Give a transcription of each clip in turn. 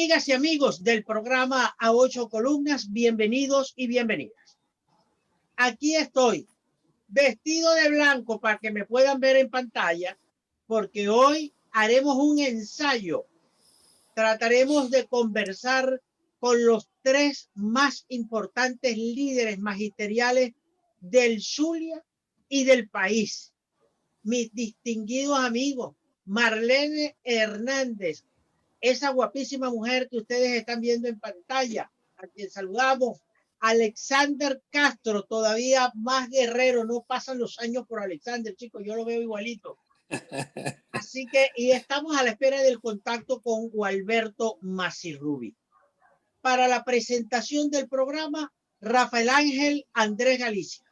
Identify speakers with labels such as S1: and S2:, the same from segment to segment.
S1: Amigas y amigos del programa A Ocho Columnas, bienvenidos y bienvenidas. Aquí estoy, vestido de blanco para que me puedan ver en pantalla, porque hoy haremos un ensayo. Trataremos de conversar con los tres más importantes líderes magisteriales del Zulia y del país. Mis distinguidos amigos, Marlene Hernández, esa guapísima mujer que ustedes están viendo en pantalla, a quien saludamos. Alexander Castro, todavía más guerrero, no pasan los años por Alexander, chicos, yo lo veo igualito. Así que, y estamos a la espera del contacto con Gualberto Masirrubi. Para la presentación del programa, Rafael Ángel Andrés Galicia.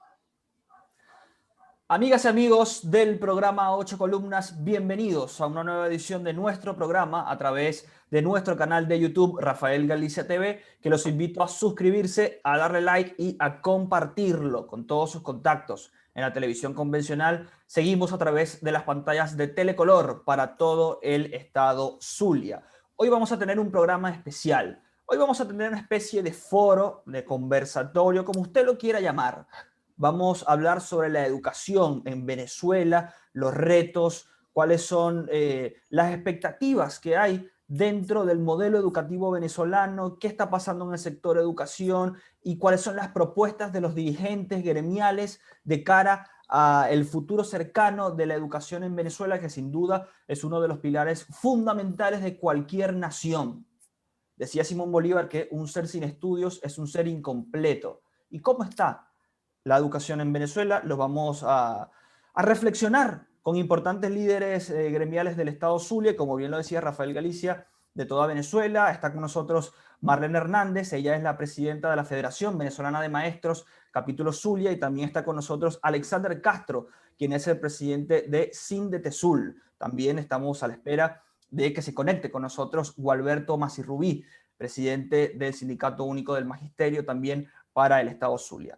S2: Amigas y amigos del programa 8 Columnas, bienvenidos a una nueva edición de nuestro programa a través de nuestro canal de YouTube Rafael Galicia TV, que los invito a suscribirse, a darle like y a compartirlo con todos sus contactos. En la televisión convencional seguimos a través de las pantallas de Telecolor para todo el estado Zulia. Hoy vamos a tener un programa especial. Hoy vamos a tener una especie de foro, de conversatorio, como usted lo quiera llamar. Vamos a hablar sobre la educación en Venezuela, los retos, cuáles son las expectativas que hay dentro del modelo educativo venezolano, qué está pasando en el sector educación y cuáles son las propuestas de los dirigentes gremiales de cara al futuro cercano de la educación en Venezuela, que sin duda es uno de los pilares fundamentales de cualquier nación. Decía Simón Bolívar que un ser sin estudios es un ser incompleto. ¿Y cómo está la educación en Venezuela? Lo vamos a reflexionar con importantes líderes gremiales del estado Zulia, como bien lo decía Rafael Galicia, de toda Venezuela. Está con nosotros Marlene Hernández, ella es la presidenta de la Federación Venezolana de Maestros, capítulo Zulia, y también está con nosotros Alexander Castro, quien es el presidente de Sindetezul. También estamos a la espera de que se conecte con nosotros Gualberto Masirrubi, presidente del Sindicato Único del Magisterio, también para el estado Zulia.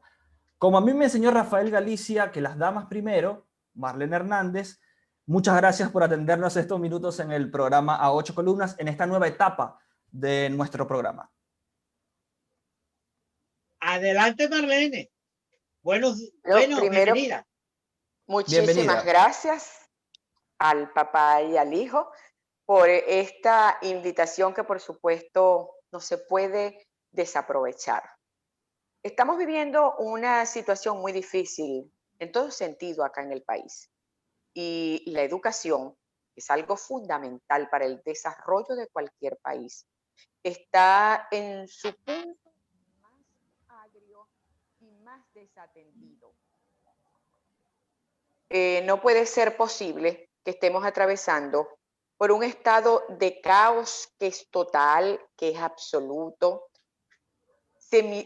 S2: Como a mí me enseñó Rafael Galicia, que las damas primero, Marlene Hernández, muchas gracias por atendernos estos minutos en el programa A Ocho Columnas, en esta nueva etapa de nuestro programa.
S1: Adelante, Marlene. Bueno,
S3: Primero,
S1: bienvenida.
S3: Muchísimas gracias al papá y al hijo por esta invitación que por supuesto no se puede desaprovechar. Estamos viviendo una situación muy difícil en todo sentido acá en el país y la educación es algo fundamental para el desarrollo de cualquier país. Está en su punto más agrio y más desatendido. No puede ser posible que estemos atravesando por un estado de caos que es total, que es absoluto.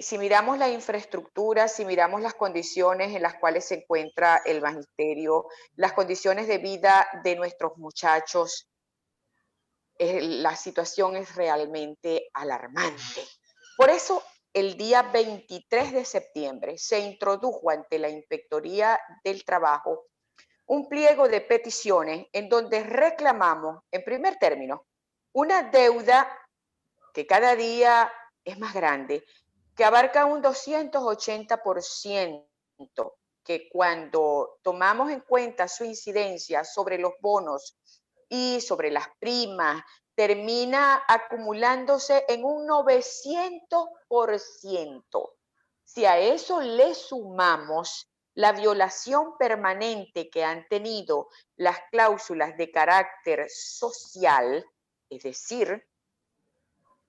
S3: Si miramos la infraestructura, si miramos las condiciones en las cuales se encuentra el magisterio, las condiciones de vida de nuestros muchachos, la situación es realmente alarmante. Por eso, el día 23 de septiembre se introdujo ante la Inspectoría del Trabajo un pliego de peticiones en donde reclamamos, en primer término, una deuda que cada día es más grande, que abarca un 280%, que cuando tomamos en cuenta su incidencia sobre los bonos y sobre las primas, termina acumulándose en un 900%. Si a eso le sumamos la violación permanente que han tenido las cláusulas de carácter social, es decir,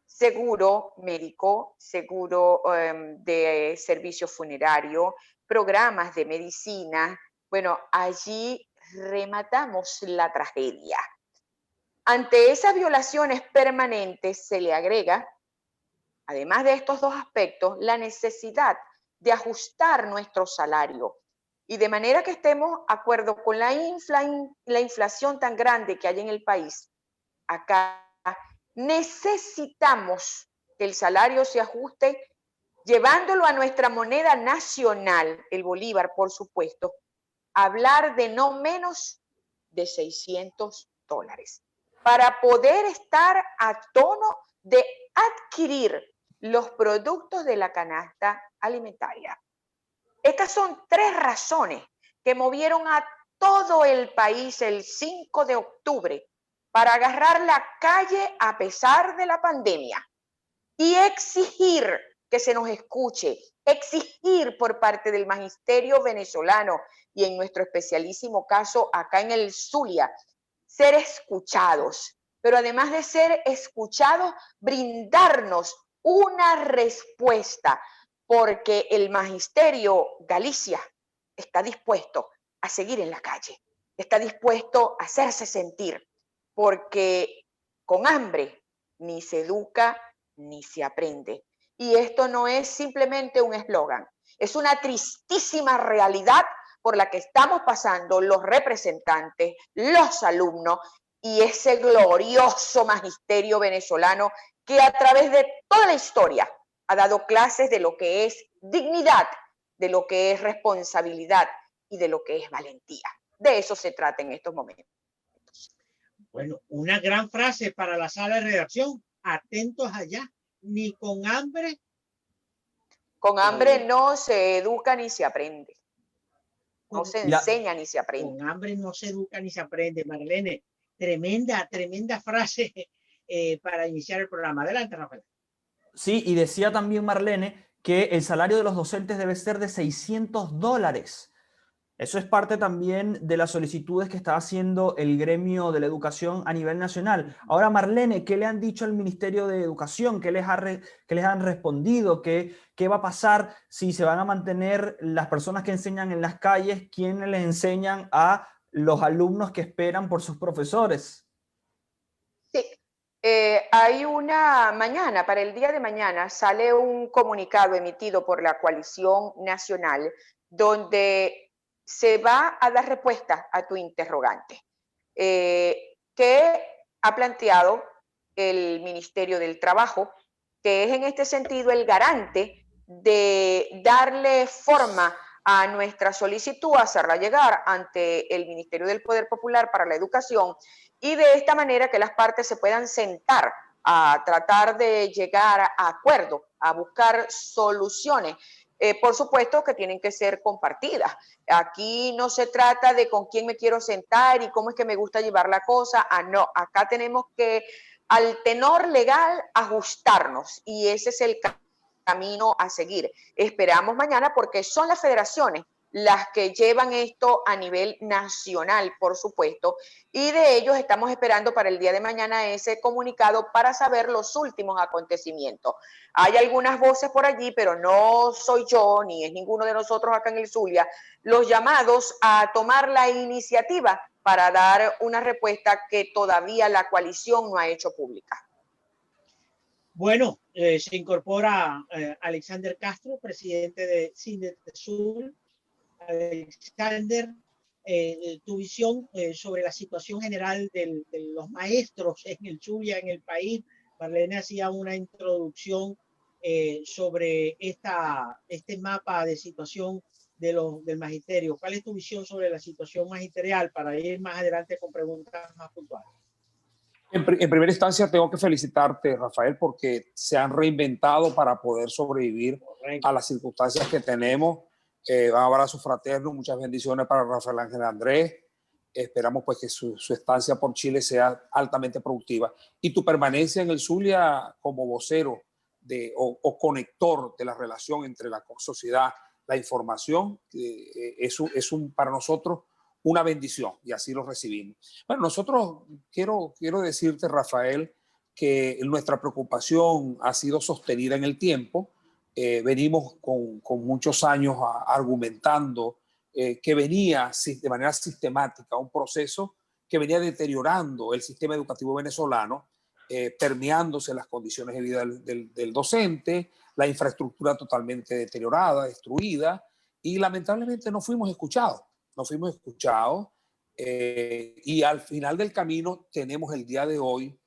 S3: seguro médico, seguro de servicio funerario, programas de medicina, bueno, allí rematamos la tragedia. Ante esas violaciones permanentes se le agrega, además de estos dos aspectos, la necesidad de ajustar nuestro salario y de manera que estemos de acuerdo con la inflación tan grande que hay en el país. Acá necesitamos que el salario se ajuste llevándolo a nuestra moneda nacional, el bolívar, por supuesto, hablar de no menos de $600 para poder estar a tono de adquirir los productos de la canasta alimentaria. Estas son 3 razones que movieron a todo el país el 5 de octubre para agarrar la calle a pesar de la pandemia y exigir que se nos escuche, exigir por parte del magisterio venezolano y en nuestro especialísimo caso acá en el Zulia, ser escuchados, pero además de ser escuchados, brindarnos una respuesta, porque el magisterio Galicia está dispuesto a seguir en la calle, está dispuesto a hacerse sentir, porque con hambre ni se educa ni se aprende. Y esto no es simplemente un eslogan, es una tristísima realidad por la que estamos pasando los representantes, los alumnos y ese glorioso magisterio venezolano que a través de toda la historia ha dado clases de lo que es dignidad, de lo que es responsabilidad y de lo que es valentía. De eso se trata en estos momentos.
S1: Bueno, una gran frase para la sala de redacción. Atentos allá, ni con hambre.
S3: Con hambre no se educa ni se aprende. No se enseña ni se aprende.
S1: Con hambre no se educa ni se aprende. Marlene, tremenda frase para iniciar el programa. Adelante, Rafael.
S2: Sí, y decía también Marlene que el salario de los docentes debe ser de $600. Eso es parte también de las solicitudes que está haciendo el gremio de la educación a nivel nacional. Ahora, Marlene, ¿qué le han dicho al Ministerio de Educación? ¿Qué les han respondido? ¿Qué va a pasar si se van a mantener las personas que enseñan en las calles? ¿Quiénes les enseñan a los alumnos que esperan por sus profesores?
S3: Sí, hay mañana, para el día de mañana, sale un comunicado emitido por la Coalición Nacional donde se va a dar respuesta a tu interrogante, que ha planteado el Ministerio del Trabajo, que es en este sentido el garante de darle forma a nuestra solicitud, hacerla llegar ante el Ministerio del Poder Popular para la Educación y de esta manera que las partes se puedan sentar a tratar de llegar a acuerdo, a buscar soluciones. Por supuesto que tienen que ser compartidas. Aquí no se trata de con quién me quiero sentar y cómo es que me gusta llevar la cosa. No, acá tenemos que al tenor legal ajustarnos y ese es el camino a seguir. Esperamos mañana porque son las federaciones las que llevan esto a nivel nacional, por supuesto, y de ellos estamos esperando para el día de mañana ese comunicado para saber los últimos acontecimientos. Hay algunas voces por allí, pero no soy yo, ni es ninguno de nosotros acá en el Zulia, los llamados a tomar la iniciativa para dar una respuesta que todavía la coalición no ha hecho pública.
S1: Bueno, se incorpora Alexander Castro, presidente de CINDESUL. Alexander, tu visión sobre la situación general de los maestros en el Zulia, en el país. Marlene hacía una introducción sobre este mapa de situación del magisterio. ¿Cuál es tu visión sobre la situación magisterial para ir más adelante con preguntas más puntuales?
S4: En primera instancia tengo que felicitarte, Rafael, porque se han reinventado para poder sobrevivir a las circunstancias que tenemos. Un abrazo fraterno, muchas bendiciones para Rafael Ángel Andrés. Esperamos pues que su estancia por Chile sea altamente productiva. Y tu permanencia en el Zulia como vocero o conector de la relación entre la sociedad, la información, para nosotros una bendición y así lo recibimos. Bueno, nosotros quiero decirte, Rafael, que nuestra preocupación ha sido sostenida en el tiempo. Venimos con muchos años argumentando que venía de manera sistemática un proceso que venía deteriorando el sistema educativo venezolano, permeándose las condiciones de vida del docente, la infraestructura totalmente deteriorada, destruida, y lamentablemente no fuimos escuchados. Y al final del camino tenemos el día de hoy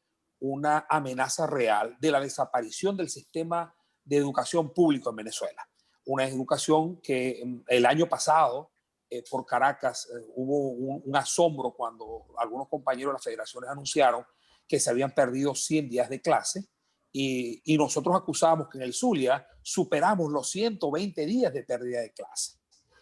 S4: una amenaza real de la desaparición del sistema de educación público en Venezuela. Una educación que el año pasado por Caracas hubo un asombro cuando algunos compañeros de las federaciones anunciaron que se habían perdido 100 días de clase y nosotros acusamos que en el Zulia superamos los 120 días de pérdida de clase.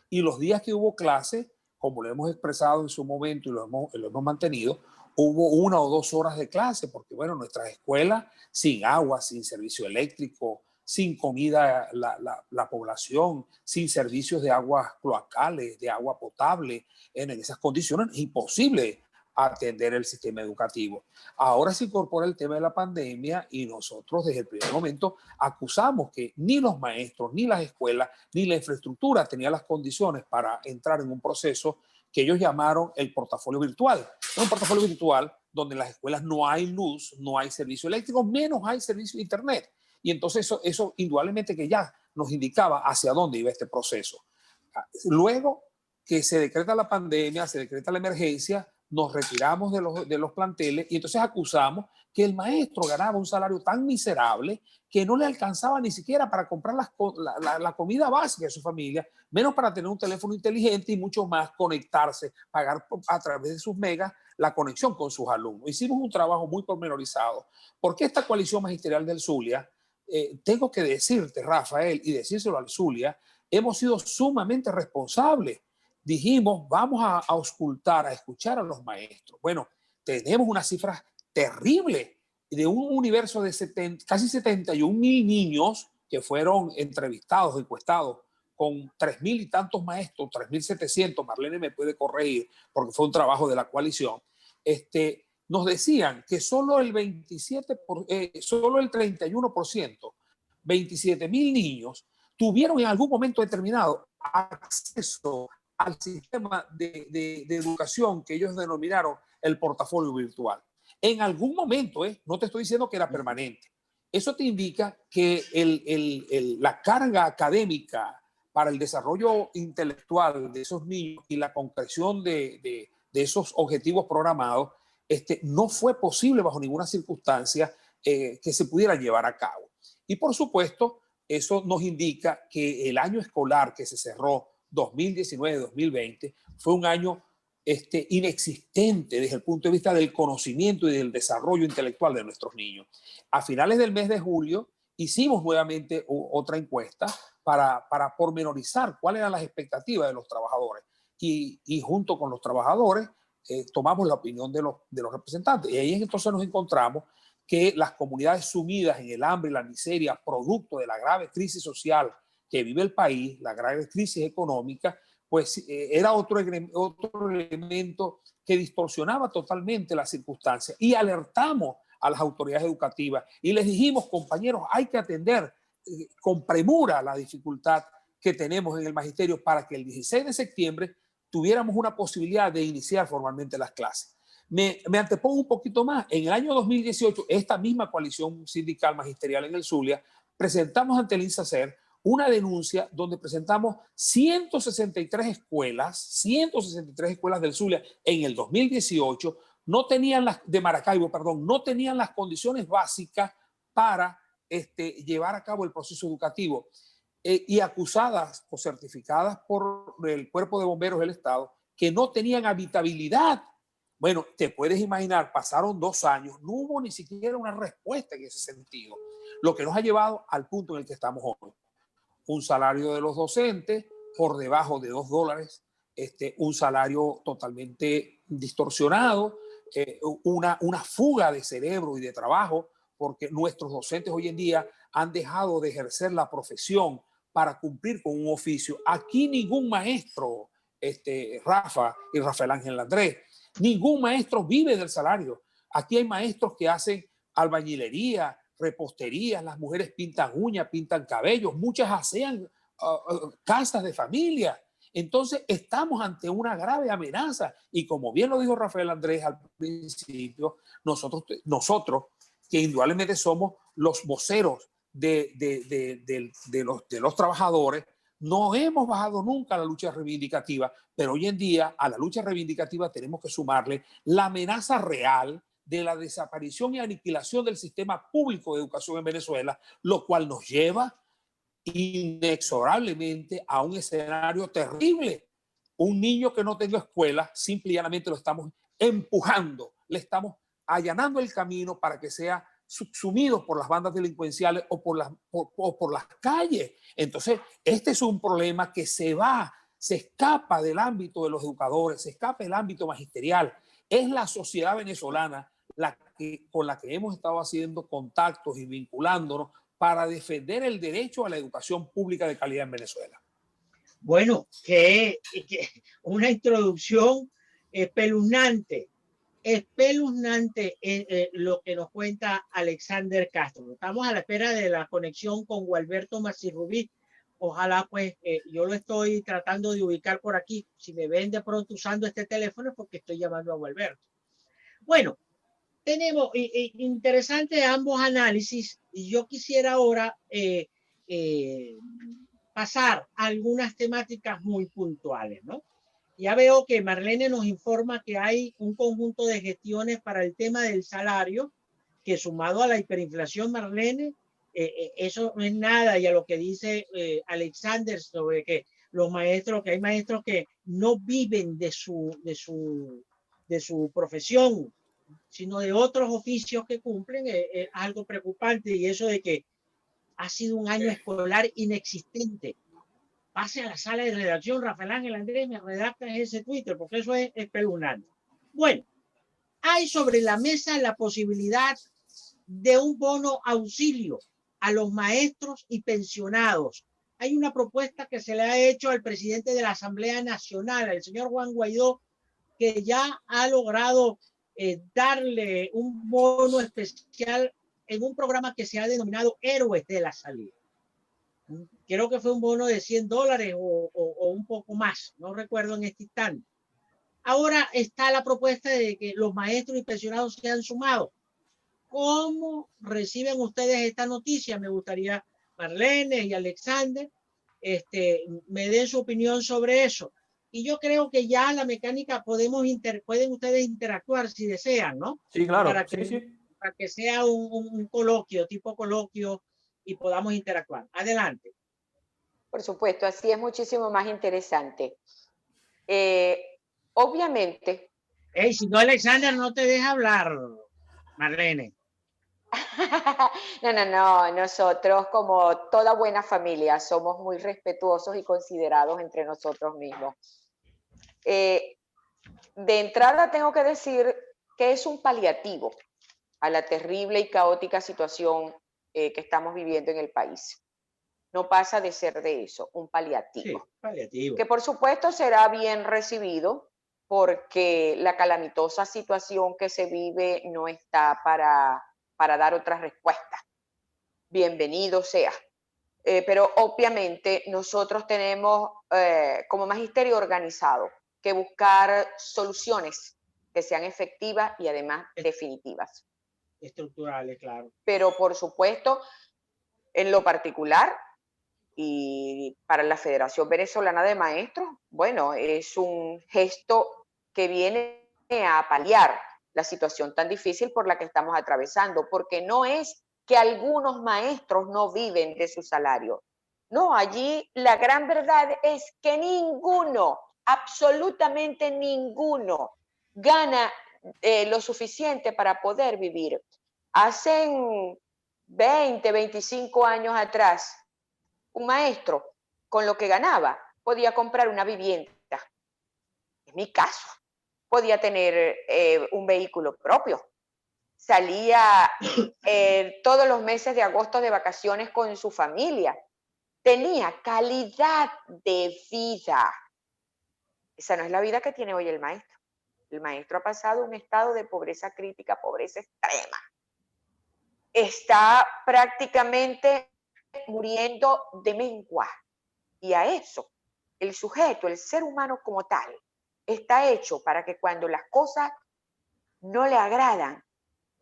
S4: Y los días que hubo clase, como lo hemos expresado en su momento y lo hemos mantenido, hubo 1 o 2 horas de clase, porque bueno, nuestras escuelas sin agua, sin servicio eléctrico, sin comida la población, sin servicios de aguas cloacales, de agua potable, en esas condiciones es imposible atender el sistema educativo. Ahora se incorpora el tema de la pandemia y nosotros desde el primer momento acusamos que ni los maestros, ni las escuelas, ni la infraestructura tenían las condiciones para entrar en un proceso que ellos llamaron el portafolio virtual. Es un portafolio virtual donde en las escuelas no hay luz, no hay servicio eléctrico, menos hay servicio de internet. Y entonces eso indudablemente que ya nos indicaba hacia dónde iba este proceso. Luego que se decreta la pandemia, se decreta la emergencia, nos retiramos de los planteles y entonces acusamos que el maestro ganaba un salario tan miserable que no le alcanzaba ni siquiera para comprar la comida básica de su familia, menos para tener un teléfono inteligente y mucho más conectarse, pagar a través de sus megas la conexión con sus alumnos. Hicimos un trabajo muy pormenorizado, porque esta coalición magisterial del Zulia, tengo que decirte, Rafael, y decírselo al Zulia, hemos sido sumamente responsables. Dijimos, vamos a auscultar, a escuchar a los maestros. Bueno, tenemos unas cifras terribles de un universo de casi 71,000 niños que fueron entrevistados, encuestados, con 3,000 y tantos maestros, 3,700, Marlene me puede corregir, porque fue un trabajo de la coalición, nos decían que solo el 31%, 27,000 niños, tuvieron en algún momento determinado acceso al sistema de educación que ellos denominaron el portafolio virtual. En algún momento, no te estoy diciendo que era permanente. Eso te indica que la carga académica para el desarrollo intelectual de esos niños y la concreción de esos objetivos programados no fue posible bajo ninguna circunstancia que se pudiera llevar a cabo. Y por supuesto, eso nos indica que el año escolar que se cerró 2019-2020 fue un año inexistente desde el punto de vista del conocimiento y del desarrollo intelectual de nuestros niños. A finales del mes de julio hicimos nuevamente otra encuesta para pormenorizar cuáles eran las expectativas de los trabajadores y junto con los trabajadores tomamos la opinión de los representantes y ahí entonces nos encontramos que las comunidades sumidas en el hambre y la miseria producto de la grave crisis social que vive el país, la grave crisis económica, pues era otro elemento que distorsionaba totalmente las circunstancias y alertamos a las autoridades educativas y les dijimos, compañeros, hay que atender con premura la dificultad que tenemos en el magisterio para que el 16 de septiembre tuviéramos una posibilidad de iniciar formalmente las clases. Me antepongo un poquito más. En el año 2018, esta misma coalición sindical magisterial en el Zulia, presentamos ante el INSACER una denuncia donde presentamos 163 escuelas del Zulia en el 2018, no tenían de Maracaibo, perdón, no tenían las condiciones básicas para llevar a cabo el proceso educativo y acusadas o certificadas por el Cuerpo de Bomberos del Estado que no tenían habitabilidad. Bueno, te puedes imaginar, pasaron 2 años, no hubo ni siquiera una respuesta en ese sentido, lo que nos ha llevado al punto en el que estamos hoy. Un salario de los docentes por debajo de $2, un salario totalmente distorsionado, una fuga de cerebro y de trabajo, porque nuestros docentes hoy en día han dejado de ejercer la profesión para cumplir con un oficio. Aquí ningún maestro, Rafa y Rafael Ángel Andrés, ningún maestro vive del salario. Aquí hay maestros que hacen albañilería, repostería, las mujeres pintan uñas, pintan cabellos, muchas hacen casas de familia. Entonces estamos ante una grave amenaza y como bien lo dijo Rafael Andrés al principio, nosotros que indudablemente somos los voceros de los trabajadores, no hemos bajado nunca a la lucha reivindicativa, pero hoy en día a la lucha reivindicativa tenemos que sumarle la amenaza real de la desaparición y aniquilación del sistema público de educación en Venezuela, lo cual nos lleva inexorablemente a un escenario terrible. Un niño que no tenga escuela, simple y llanamente lo estamos empujando, le estamos allanando el camino para que sea subsumidos por las bandas delincuenciales o por las calles. Entonces, este es un problema que se escapa del ámbito de los educadores, se escapa del ámbito magisterial. Es la sociedad venezolana con la que hemos estado haciendo contactos y vinculándonos para defender el derecho a la educación pública de calidad en Venezuela.
S1: Bueno, que una introducción espeluznante lo que nos cuenta Alexander Castro. Estamos a la espera de la conexión con Gualberto Macirrubí. Ojalá, pues, yo lo estoy tratando de ubicar por aquí. Si me ven de pronto usando este teléfono es porque estoy llamando a Gualberto. Bueno, tenemos interesantes ambos análisis y yo quisiera ahora pasar a algunas temáticas muy puntuales, ¿no? Ya veo que Marlene nos informa que hay un conjunto de gestiones para el tema del salario, que sumado a la hiperinflación, Marlene, eso no es nada, y a lo que dice Alexander sobre que los maestros, que hay maestros que no viven de su profesión, sino de otros oficios que cumplen, es algo preocupante, y eso de que ha sido un año escolar inexistente. Pase a la sala de redacción, Rafael Ángel Andrés, me redacta ese Twitter, porque eso es espeluznante. Bueno, hay sobre la mesa la posibilidad de un bono auxilio a los maestros y pensionados. Hay una propuesta que se le ha hecho al presidente de la Asamblea Nacional, el señor Juan Guaidó, que ya ha logrado darle un bono especial en un programa que se ha denominado Héroes de la Salida. Creo que fue un bono de $100 o un poco más, no recuerdo en este instante. Ahora está la propuesta de que los maestros y pensionados sean sumados. ¿Cómo reciben ustedes esta noticia? Me gustaría, Marlene y Alexander, me den su opinión sobre eso. Y yo creo que ya la mecánica pueden ustedes interactuar si desean, ¿no?
S2: Sí, claro.
S1: Para que sea un coloquio, tipo coloquio, y podamos interactuar. Adelante.
S3: Por supuesto, así es muchísimo más interesante. Obviamente.
S1: Hey, si no, Alexander no te deja hablar, Marlene.
S3: No, nosotros como toda buena familia somos muy respetuosos y considerados entre nosotros mismos. De entrada tengo que decir que es un paliativo a la terrible y caótica situación que estamos viviendo en el país. No pasa de ser de eso, un paliativo.
S1: Sí, paliativo.
S3: Que por supuesto será bien recibido porque la calamitosa situación que se vive no está para dar otra respuesta. Bienvenido sea. Pero obviamente nosotros tenemos como magisterio organizado que buscar soluciones que sean efectivas y además definitivas.
S1: Estructurales, claro.
S3: Pero por supuesto, en lo particular y para la Federación Venezolana de Maestros, bueno, es un gesto que viene a paliar la situación tan difícil por la que estamos atravesando, porque no es que algunos maestros no viven de su salario. No, allí la gran verdad es que ninguno, absolutamente ninguno, gana lo suficiente para poder vivir. Hace 20, 25 años atrás, un maestro con lo que ganaba podía comprar una vivienda. En mi caso, podía tener un vehículo propio. Salía todos los meses de agosto de vacaciones con su familia. Tenía calidad de vida. Esa no es la vida que tiene hoy el maestro. El maestro ha pasado un estado de pobreza crítica, pobreza extrema. Está prácticamente muriendo de mengua. Y a eso, el sujeto, el ser humano como tal, está hecho para que cuando las cosas no le agradan,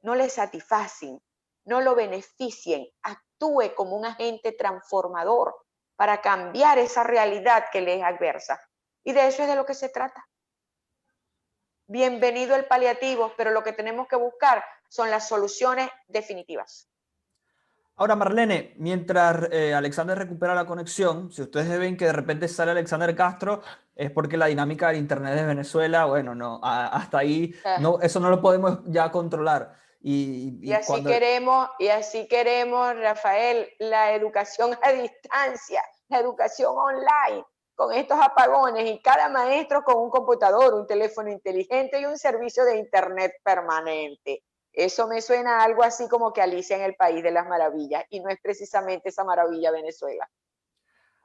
S3: no le satisfacen, no lo beneficien, actúe como un agente transformador para cambiar esa realidad que le es adversa. Y de eso es de lo que se trata. Bienvenido el paliativo, pero lo que tenemos que buscar son las soluciones definitivas.
S2: Ahora, Marlene, mientras Alexander recupera la conexión, si ustedes ven que de repente sale Alexander Castro, es porque la dinámica del Internet de Venezuela, bueno, no, hasta ahí, no, eso no lo podemos ya controlar.
S3: Y así queremos, Rafael, la educación a distancia, la educación online, con estos apagones y cada maestro con un computador, un teléfono inteligente y un servicio de internet permanente. Eso me suena a algo así como que Alicia en el País de las Maravillas, y no es precisamente esa maravilla Venezuela.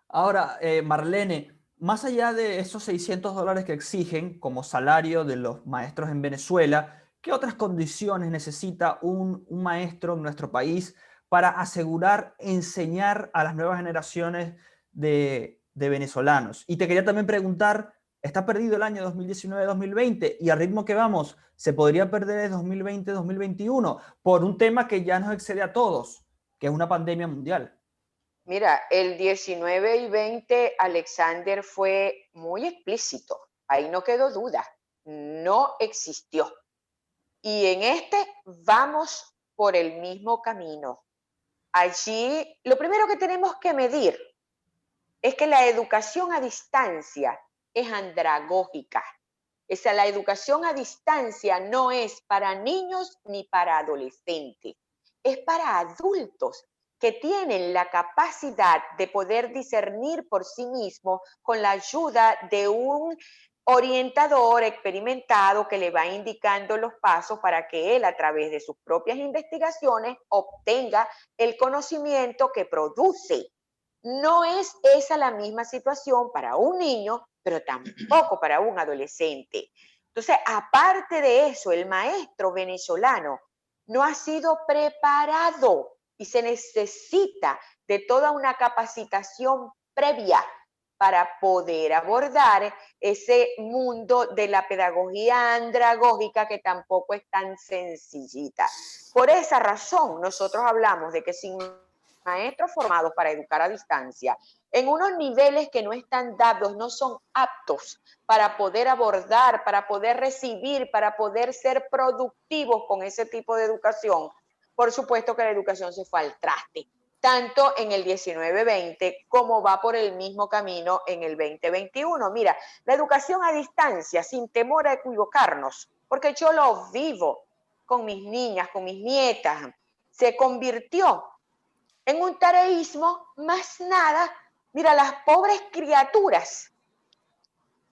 S2: Ahora, Marlene, más allá de esos $600 que exigen como salario de los maestros en Venezuela, ¿qué otras condiciones necesita un maestro en nuestro país para asegurar enseñar a las nuevas generaciones de venezolanos? Y te quería también preguntar, está perdido el año 2019-2020 y al ritmo que vamos, ¿se podría perder el 2020-2021 por un tema que ya nos excede a todos, que es una pandemia mundial?
S3: Mira, el 19 y 20, Alexander fue muy explícito. Ahí no quedó duda. No existió. Y en este vamos por el mismo camino. Allí, lo primero que tenemos que medir es que la educación a distancia es andragógica. La educación a distancia no es para niños ni para adolescentes, es para adultos que tienen la capacidad de poder discernir por sí mismos con la ayuda de un orientador experimentado que le va indicando los pasos para que él, a través de sus propias investigaciones, obtenga el conocimiento que produce. No es esa la misma situación para un niño, pero tampoco para un adolescente. Entonces, aparte de eso, el maestro venezolano no ha sido preparado y se necesita de toda una capacitación previa para poder abordar ese mundo de la pedagogía andragógica que tampoco es tan sencillita. Por esa razón, nosotros hablamos de que sin maestros formados para educar a distancia, en unos niveles que no están dados, no son aptos para poder abordar, para poder recibir, para poder ser productivos con ese tipo de educación, por supuesto que la educación se fue al traste, tanto en el 19-20 como va por el mismo camino en el 2021. Mira, la educación a distancia, sin temor a equivocarnos, porque yo lo vivo con mis niñas, con mis nietas, se convirtió en un tareísmo, más nada. Mira, las pobres criaturas,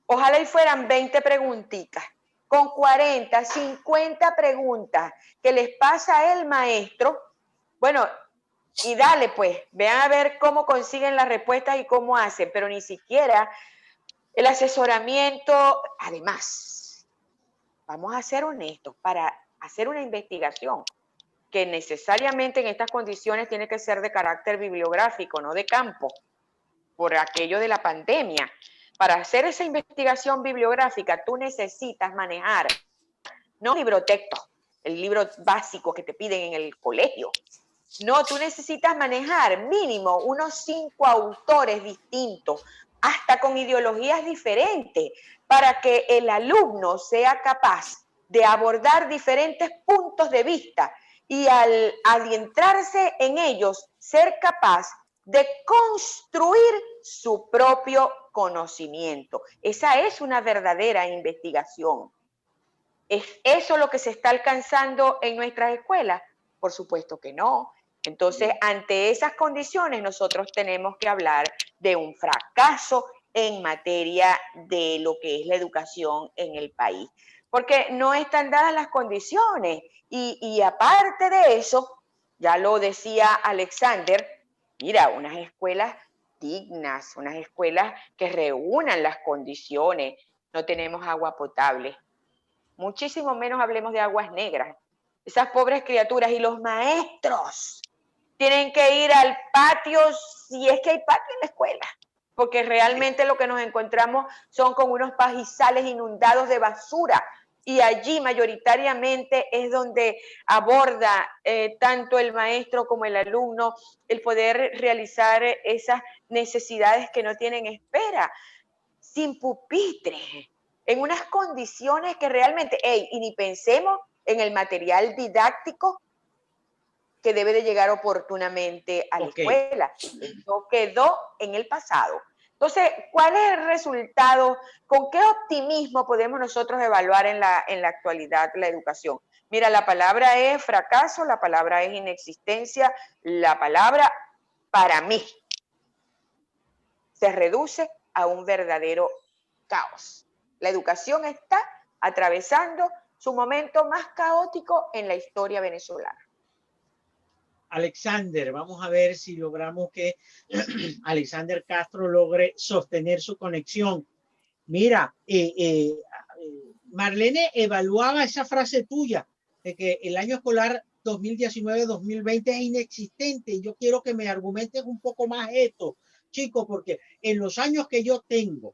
S3: ojalá y fueran 20 preguntitas, con 40, 50 preguntas que les pasa el maestro, bueno, y dale pues, vean a ver cómo consiguen las respuestas y cómo hacen, pero ni siquiera el asesoramiento. Además, vamos a ser honestos, para hacer una investigación que necesariamente en estas condiciones tiene que ser de carácter bibliográfico, no de campo, por aquello de la pandemia. Para hacer esa investigación bibliográfica, tú necesitas manejar, no un librotexto, el libro básico que te piden en el colegio. No, tú necesitas manejar mínimo unos 5 autores distintos, hasta con ideologías diferentes, para que el alumno sea capaz de abordar diferentes puntos de vista y al adentrarse en ellos, ser capaz de construir su propio conocimiento. Esa es una verdadera investigación. ¿Es eso lo que se está alcanzando en nuestras escuelas? Por supuesto que no. Entonces, ante esas condiciones, nosotros tenemos que hablar de un fracaso en materia de lo que es la educación en el país, porque no están dadas las condiciones. Y aparte de eso, ya lo decía Alexander, mira, unas escuelas dignas, unas escuelas que reúnan las condiciones. No tenemos agua potable, muchísimo menos hablemos de aguas negras. Esas pobres criaturas y los maestros tienen que ir al patio, si es que hay patio en la escuela, porque realmente lo que nos encontramos son con unos pastizales inundados de basura, y allí mayoritariamente es donde aborda tanto el maestro como el alumno el poder realizar esas necesidades que no tienen espera, sin pupitre, en unas condiciones que realmente, y ni pensemos en el material didáctico que debe de llegar oportunamente a la escuela. Eso quedó en el pasado. Entonces, ¿cuál es el resultado? ¿Con qué optimismo podemos nosotros evaluar en la actualidad la educación? Mira, la palabra es fracaso, la palabra es inexistencia, la palabra para mí se reduce a un verdadero caos. La educación está atravesando su momento más caótico en la historia venezolana.
S1: Alexander, vamos a ver si logramos que Alexander Castro logre sostener su conexión. Mira, Marlene evaluaba esa frase tuya de que el año escolar 2019-2020 es inexistente. Y yo quiero que me argumentes un poco más esto, chicos, porque en los años que yo tengo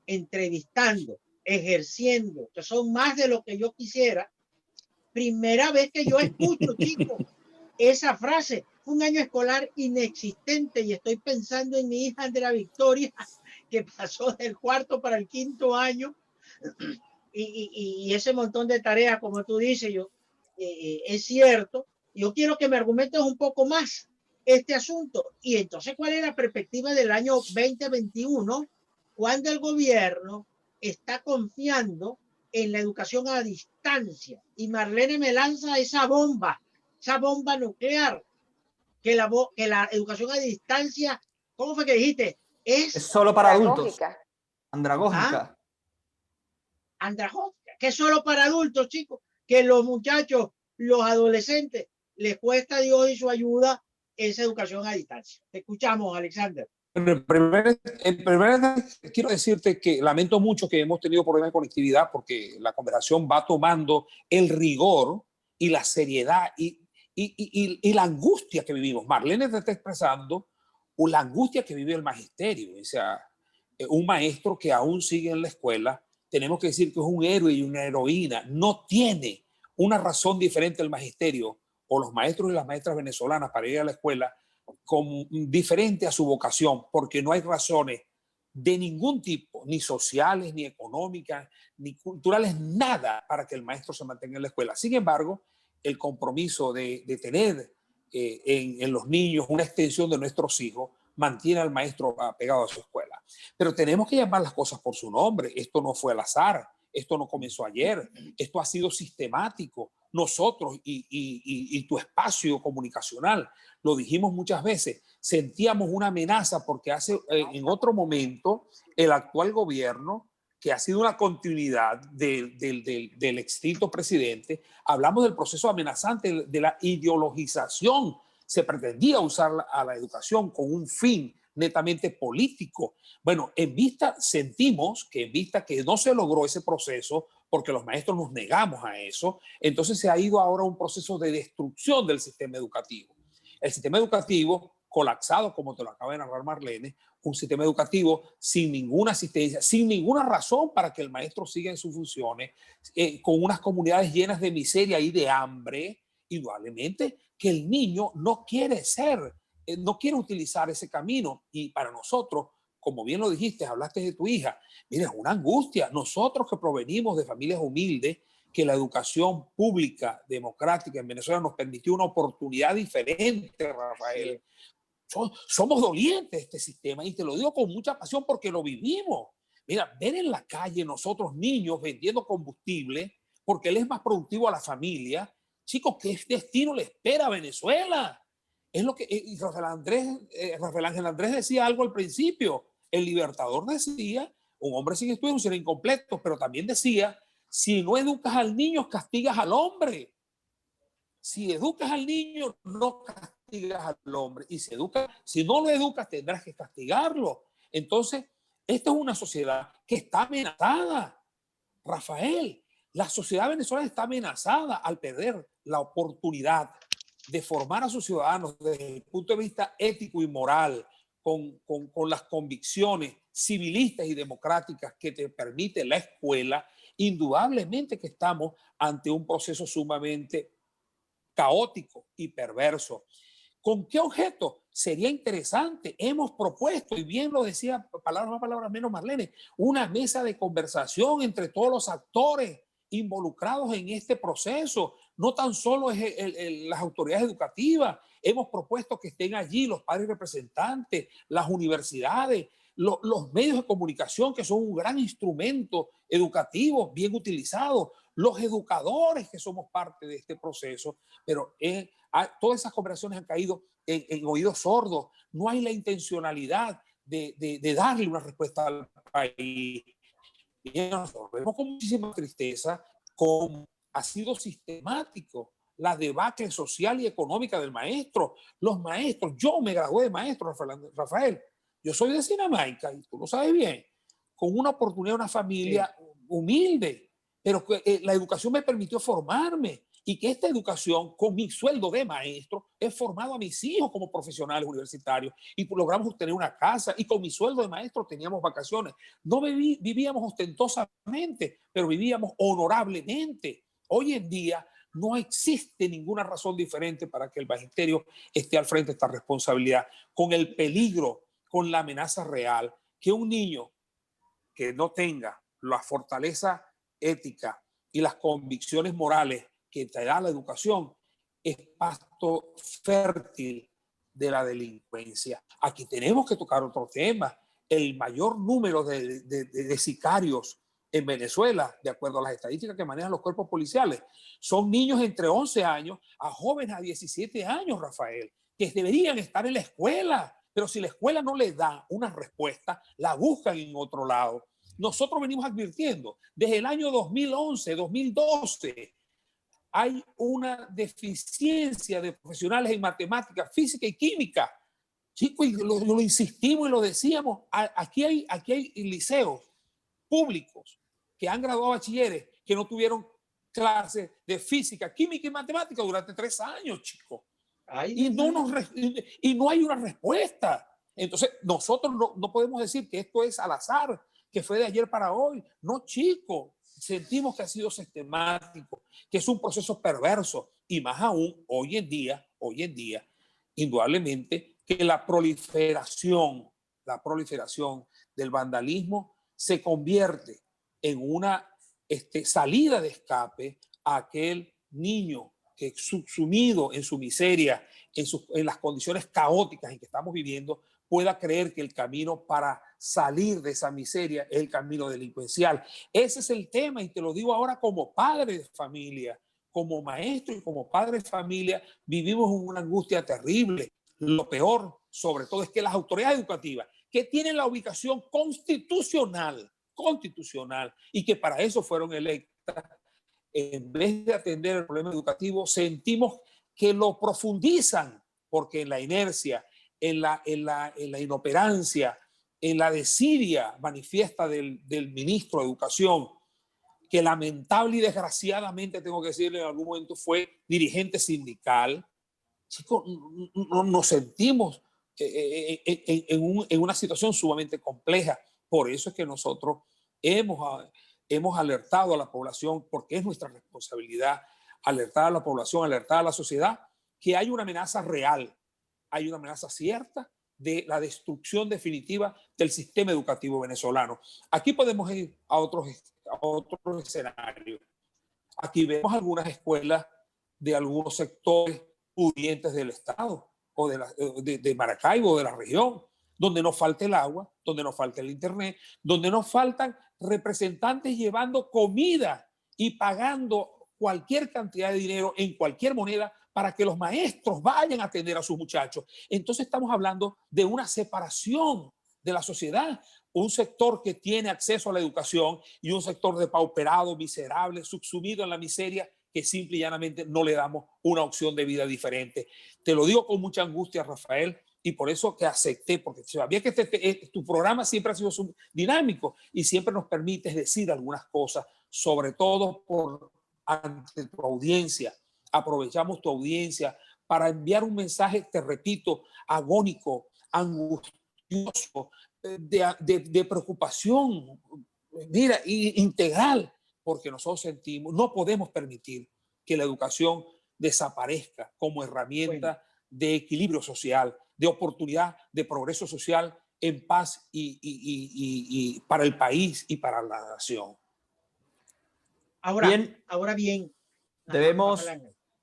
S1: entrevistando, ejerciendo, que son más de lo que yo quisiera, primera vez que yo escucho, chicos, esa frase. Fue un año escolar inexistente y estoy pensando en mi hija Andrea Victoria, que pasó del cuarto para el quinto año y ese montón de tareas, como tú dices, es cierto. Yo quiero que me argumentes un poco más este asunto. Y entonces, ¿cuál es la perspectiva del año 2021 cuando el gobierno está confiando en la educación a distancia? Y Marlene me lanza esa bomba nuclear, que la educación a distancia, ¿cómo fue que dijiste?
S2: Es solo para adultos. Andragógica.
S1: Andragógica, que es solo para adultos, chicos, que los muchachos, los adolescentes, les cuesta a Dios y su ayuda esa educación a distancia. Te escuchamos, Alexander.
S4: En quiero decirte que lamento mucho que hemos tenido problemas de conectividad porque la conversación va tomando el rigor y la seriedad y la angustia que vivimos. Marlene te está expresando la angustia que vive el magisterio. O sea, un maestro que aún sigue en la escuela, tenemos que decir que es un héroe y una heroína. No tiene una razón diferente el magisterio o los maestros y las maestras venezolanas para ir a la escuela diferente a su vocación, porque no hay razones de ningún tipo, ni sociales, ni económicas, ni culturales, nada para que el maestro se mantenga en la escuela. Sin embargo, el compromiso de tener en los niños una extensión de nuestros hijos mantiene al maestro apegado a su escuela. Pero tenemos que llamar las cosas por su nombre. Esto no fue al azar, esto no comenzó ayer, esto ha sido sistemático. Nosotros y tu espacio comunicacional, lo dijimos muchas veces, sentíamos una amenaza porque en otro momento el actual gobierno, que ha sido una continuidad del extinto presidente, hablamos del proceso amenazante de la ideologización. Se pretendía usar a la educación con un fin netamente político. Bueno, sentimos que en vista que no se logró ese proceso, porque los maestros nos negamos a eso, entonces se ha ido ahora a un proceso de destrucción del sistema educativo. El sistema educativo colapsado, como te lo acaba de narrar Marlene, un sistema educativo sin ninguna asistencia, sin ninguna razón para que el maestro siga en sus funciones, con unas comunidades llenas de miseria y de hambre, indudablemente que el niño no quiere no quiere utilizar ese camino. Y para nosotros, como bien lo dijiste, hablaste de tu hija, mira, es una angustia. Nosotros que provenimos de familias humildes, que la educación pública, democrática en Venezuela nos permitió una oportunidad diferente, Rafael. Somos dolientes de este sistema y te lo digo con mucha pasión porque lo vivimos. Mira, ver en la calle nosotros niños vendiendo combustible porque él es más productivo a la familia. Chicos, ¿qué destino le espera a Venezuela? Es lo que Rafael Ángel Andrés decía algo al principio. El Libertador decía, un hombre sin estudios será incompleto, pero también decía, si no educas al niño, castigas al hombre. Si educas al niño, no castigas al hombre. Y si no lo educas, tendrás que castigarlo. Entonces, esta es una sociedad que está amenazada. Rafael, la sociedad venezolana está amenazada al perder la oportunidad de formar a sus ciudadanos desde el punto de vista ético y moral, con las convicciones civilistas y democráticas que te permite la escuela. Indudablemente que estamos ante un proceso sumamente caótico y perverso. ¿Con qué objeto? Sería interesante. Hemos propuesto, y bien lo decía, palabras más, palabras menos, Marlene, una mesa de conversación entre todos los actores involucrados en este proceso. No tan solo las autoridades educativas. Hemos propuesto que estén allí los padres representantes, las universidades, los medios de comunicación, que son un gran instrumento educativo, bien utilizado, los educadores que somos parte de este proceso, pero todas esas conversaciones han caído en oídos sordos. No hay la intencionalidad de darle una respuesta al país. Y nosotros vemos con muchísima tristeza cómo ha sido sistemático la debacle social y económica del maestro. Los maestros, yo me gradué de maestro, Rafael. Yo soy de Sinamaica, y tú lo sabes bien, con una oportunidad, una familia humilde, pero que la educación me permitió formarme, y que esta educación, con mi sueldo de maestro, he formado a mis hijos como profesionales universitarios, y logramos obtener una casa, y con mi sueldo de maestro teníamos vacaciones. No vivíamos ostentosamente, pero vivíamos honorablemente. Hoy en día no existe ninguna razón diferente para que el magisterio esté al frente de esta responsabilidad, con el peligro, con la amenaza real, que un niño que no tenga la fortaleza ética y las convicciones morales que te da la educación es pasto fértil de la delincuencia. Aquí tenemos que tocar otro tema. El mayor número de sicarios en Venezuela, de acuerdo a las estadísticas que manejan los cuerpos policiales, son niños entre 11 años a jóvenes a 17 años, Rafael, que deberían estar en la escuela, pero si la escuela no les da una respuesta, la buscan en otro lado. Nosotros venimos advirtiendo desde el año 2011, 2012, hay una deficiencia de profesionales en matemática, física y química. Chicos, y lo insistimos y lo decíamos, aquí hay liceos públicos que han graduado bachilleres que no tuvieron clases de física, química y matemática durante 3 años, chicos. Y no hay una respuesta. Entonces, nosotros no podemos decir que esto es al azar, que fue de ayer para hoy. No, chicos, sentimos que ha sido sistemático, que es un proceso perverso, y más aún hoy en día, indudablemente, que la proliferación del vandalismo se convierte en una salida de escape a aquel niño que, subsumido en su miseria, en las condiciones caóticas en que estamos viviendo, pueda creer que el camino para salir de esa miseria es el camino delincuencial. Ese es el tema, y te lo digo ahora como padre de familia, como maestro y como padre de familia, vivimos una angustia terrible. Lo peor, sobre todo, es que las autoridades educativas, que tienen la ubicación constitucional, y que para eso fueron electas, en vez de atender el problema educativo, sentimos que lo profundizan, porque en la inercia, en la inoperancia, en la desidia manifiesta del ministro de Educación, que lamentable y desgraciadamente, tengo que decirle, en algún momento fue dirigente sindical. Chicos, nos sentimos en una situación sumamente compleja. Por eso es que nosotros hemos alertado a la población, porque es nuestra responsabilidad alertar a la población, alertar a la sociedad que hay una amenaza real, hay una amenaza cierta de la destrucción definitiva del sistema educativo venezolano. Aquí podemos ir a otros escenarios. Aquí vemos algunas escuelas de algunos sectores pudientes del Estado o de Maracaibo, de la región, donde nos falta el agua, donde nos falta el internet, donde nos faltan representantes llevando comida y pagando cualquier cantidad de dinero en cualquier moneda para que los maestros vayan a atender a sus muchachos. Entonces estamos hablando de una separación de la sociedad, un sector que tiene acceso a la educación y un sector depauperado, miserable, subsumido en la miseria, que simple y llanamente no le damos una opción de vida diferente. Te lo digo con mucha angustia, Rafael, y por eso que acepté, porque sabía que tu programa siempre ha sido dinámico y siempre nos permites decir algunas cosas, sobre todo ante tu audiencia. Aprovechamos tu audiencia para enviar un mensaje, te repito, agónico, angustioso, de preocupación, mira, integral, porque nosotros sentimos, no podemos permitir que la educación desaparezca como herramienta de equilibrio social, de oportunidad, de progreso social, en paz y para el país y para la nación.
S1: Ahora bien,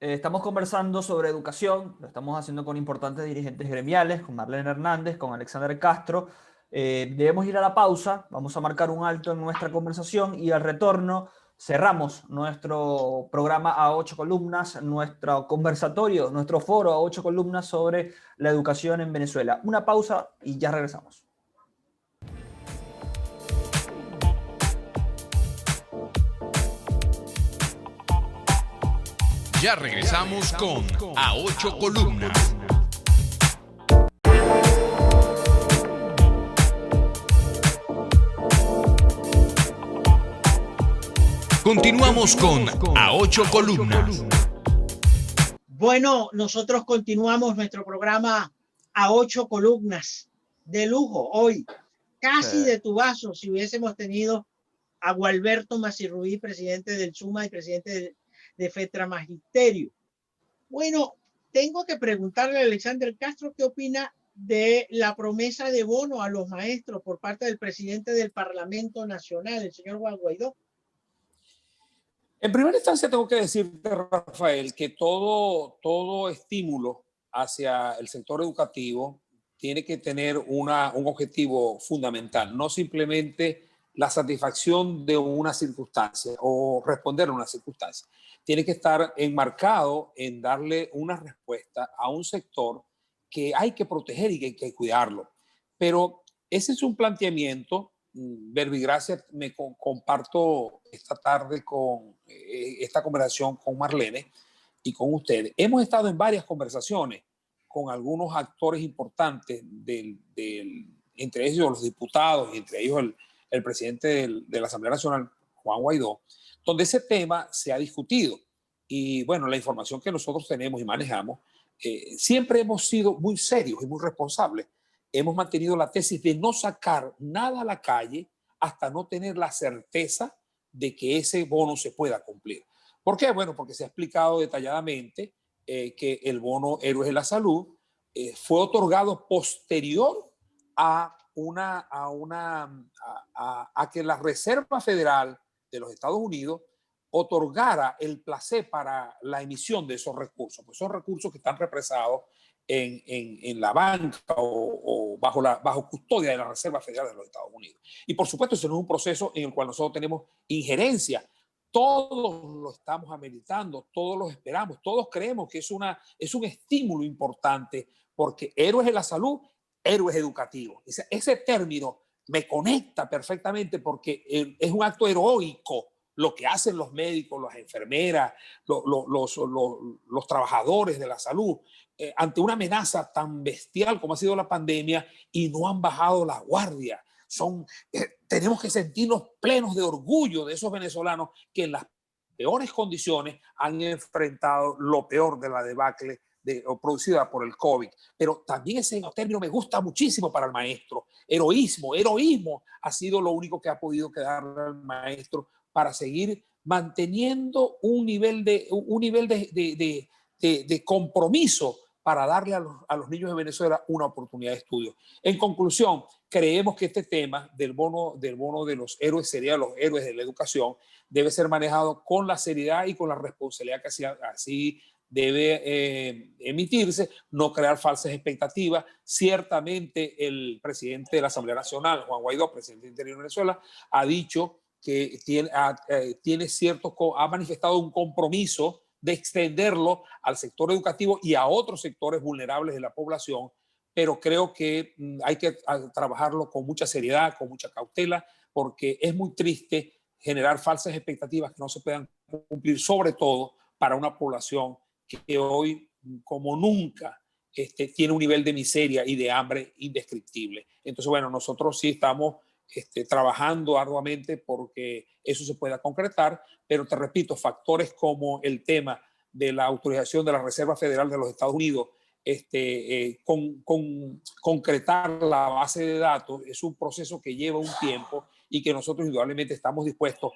S2: estamos conversando sobre educación, lo estamos haciendo con importantes dirigentes gremiales, con Marlene Hernández, con Alexander Castro, Debemos ir a la pausa, vamos a marcar un alto en nuestra conversación y al retorno cerramos nuestro programa a 8 columnas, nuestro conversatorio, nuestro foro a 8 columnas sobre la educación en Venezuela. Una pausa y ya regresamos.
S5: Ya regresamos con A 8 Columnas. Continuamos con A 8 Columnas.
S1: Bueno, nosotros continuamos nuestro programa a 8 columnas de lujo hoy. Casi de tu vaso si hubiésemos tenido a Gualberto Masirruí, presidente del SUMA y presidente de FETRA Magisterio. Bueno, tengo que preguntarle a Alexander Castro qué opina de la promesa de bono a los maestros por parte del presidente del Parlamento Nacional, el señor Juan Guaidó.
S4: En primera instancia tengo que decirte, Rafael, que todo estímulo hacia el sector educativo tiene que tener un objetivo fundamental, no simplemente la satisfacción de una circunstancia o responder a una circunstancia. Tiene que estar enmarcado en darle una respuesta a un sector que hay que proteger y que hay que cuidarlo. Pero ese es un planteamiento. Verbigracia, me comparto esta tarde con esta conversación con Marlene y con ustedes. Hemos estado en varias conversaciones con algunos actores importantes, entre ellos los diputados y entre ellos el presidente de la Asamblea Nacional, Juan Guaidó, donde ese tema se ha discutido. Y bueno, la información que nosotros tenemos y manejamos, siempre hemos sido muy serios y muy responsables. Hemos mantenido la tesis de no sacar nada a la calle hasta no tener la certeza de que ese bono se pueda cumplir. ¿Por qué? Bueno, porque se ha explicado detalladamente que el bono Héroes de la Salud fue otorgado posterior a que la Reserva Federal de los Estados Unidos otorgara el placer para la emisión de esos recursos. Pues son recursos que están represados en la banca o bajo custodia de la Reserva Federal de los Estados Unidos. Y por supuesto, eso no es un proceso en el cual nosotros tenemos injerencia. Todos lo estamos ameritando, todos lo esperamos, todos creemos que es un estímulo importante porque héroes de la salud, héroes educativos. Ese término me conecta perfectamente porque es un acto heroico lo que hacen los médicos, las enfermeras, los trabajadores de la salud, ante una amenaza tan bestial como ha sido la pandemia y no han bajado la guardia. Tenemos que sentirnos plenos de orgullo de esos venezolanos que en las peores condiciones han enfrentado lo peor de la debacle producida por el COVID. Pero también ese término me gusta muchísimo para el maestro. Heroísmo ha sido lo único que ha podido quedar al maestro para seguir manteniendo un nivel de compromiso para darle a los niños de Venezuela una oportunidad de estudio. En conclusión, creemos que este tema del bono de los héroes, sería los héroes de la educación, debe ser manejado con la seriedad y con la responsabilidad que así debe emitirse, no crear falsas expectativas. Ciertamente el presidente de la Asamblea Nacional, Juan Guaidó, presidente del Interior de Venezuela, ha dicho que ha manifestado un compromiso de extenderlo al sector educativo y a otros sectores vulnerables de la población, pero creo que hay que trabajarlo con mucha seriedad, con mucha cautela, porque es muy triste generar falsas expectativas que no se puedan cumplir, sobre todo para una población que hoy, como nunca, tiene un nivel de miseria y de hambre indescriptible. Entonces, bueno, nosotros sí estamos trabajando arduamente porque eso se pueda concretar, pero te repito, factores como el tema de la autorización de la Reserva Federal de los Estados Unidos, concretar la base de datos es un proceso que lleva un tiempo y que nosotros indudablemente estamos dispuestos,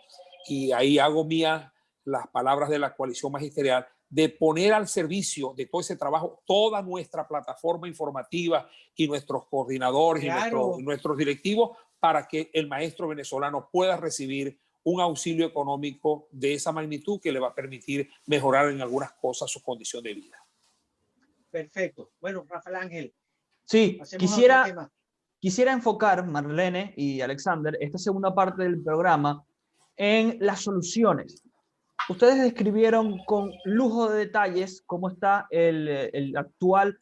S4: y ahí hago mía las palabras de la coalición magisterial, de poner al servicio de todo ese trabajo toda nuestra plataforma informativa y nuestros coordinadores, claro, y nuestros directivos, para que el maestro venezolano pueda recibir un auxilio económico de esa magnitud que le va a permitir mejorar en algunas cosas su condición de vida.
S1: Perfecto. Bueno, Rafael Ángel.
S2: Sí, Quisiera enfocar, Marlene y Alexander, esta segunda parte del programa en las soluciones. Ustedes describieron con lujo de detalles cómo está la actual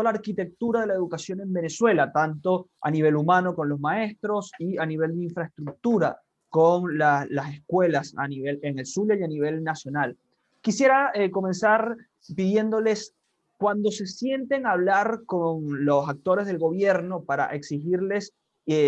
S2: arquitectura de la educación en Venezuela, tanto a nivel humano con los maestros y a nivel de infraestructura con las escuelas en el Zulia y a nivel nacional. Quisiera comenzar pidiéndoles, cuando se sienten a hablar con los actores del gobierno para exigirles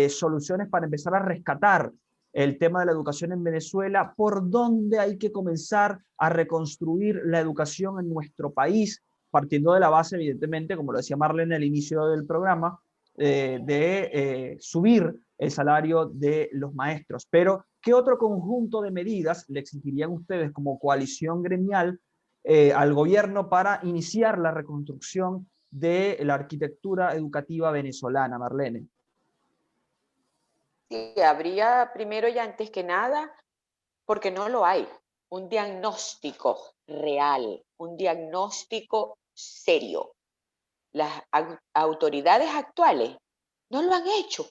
S2: soluciones para empezar a rescatar el tema de la educación en Venezuela, ¿por dónde hay que comenzar a reconstruir la educación en nuestro país? Partiendo de la base, evidentemente, como lo decía Marlene al inicio del programa, de subir el salario de los maestros. Pero, ¿qué otro conjunto de medidas le exigirían ustedes como coalición gremial al gobierno para iniciar la reconstrucción de la arquitectura educativa venezolana, Marlene?
S3: Sí, habría primero y antes que nada, porque no lo hay, un diagnóstico real, un diagnóstico serio. Las autoridades actuales no lo han hecho.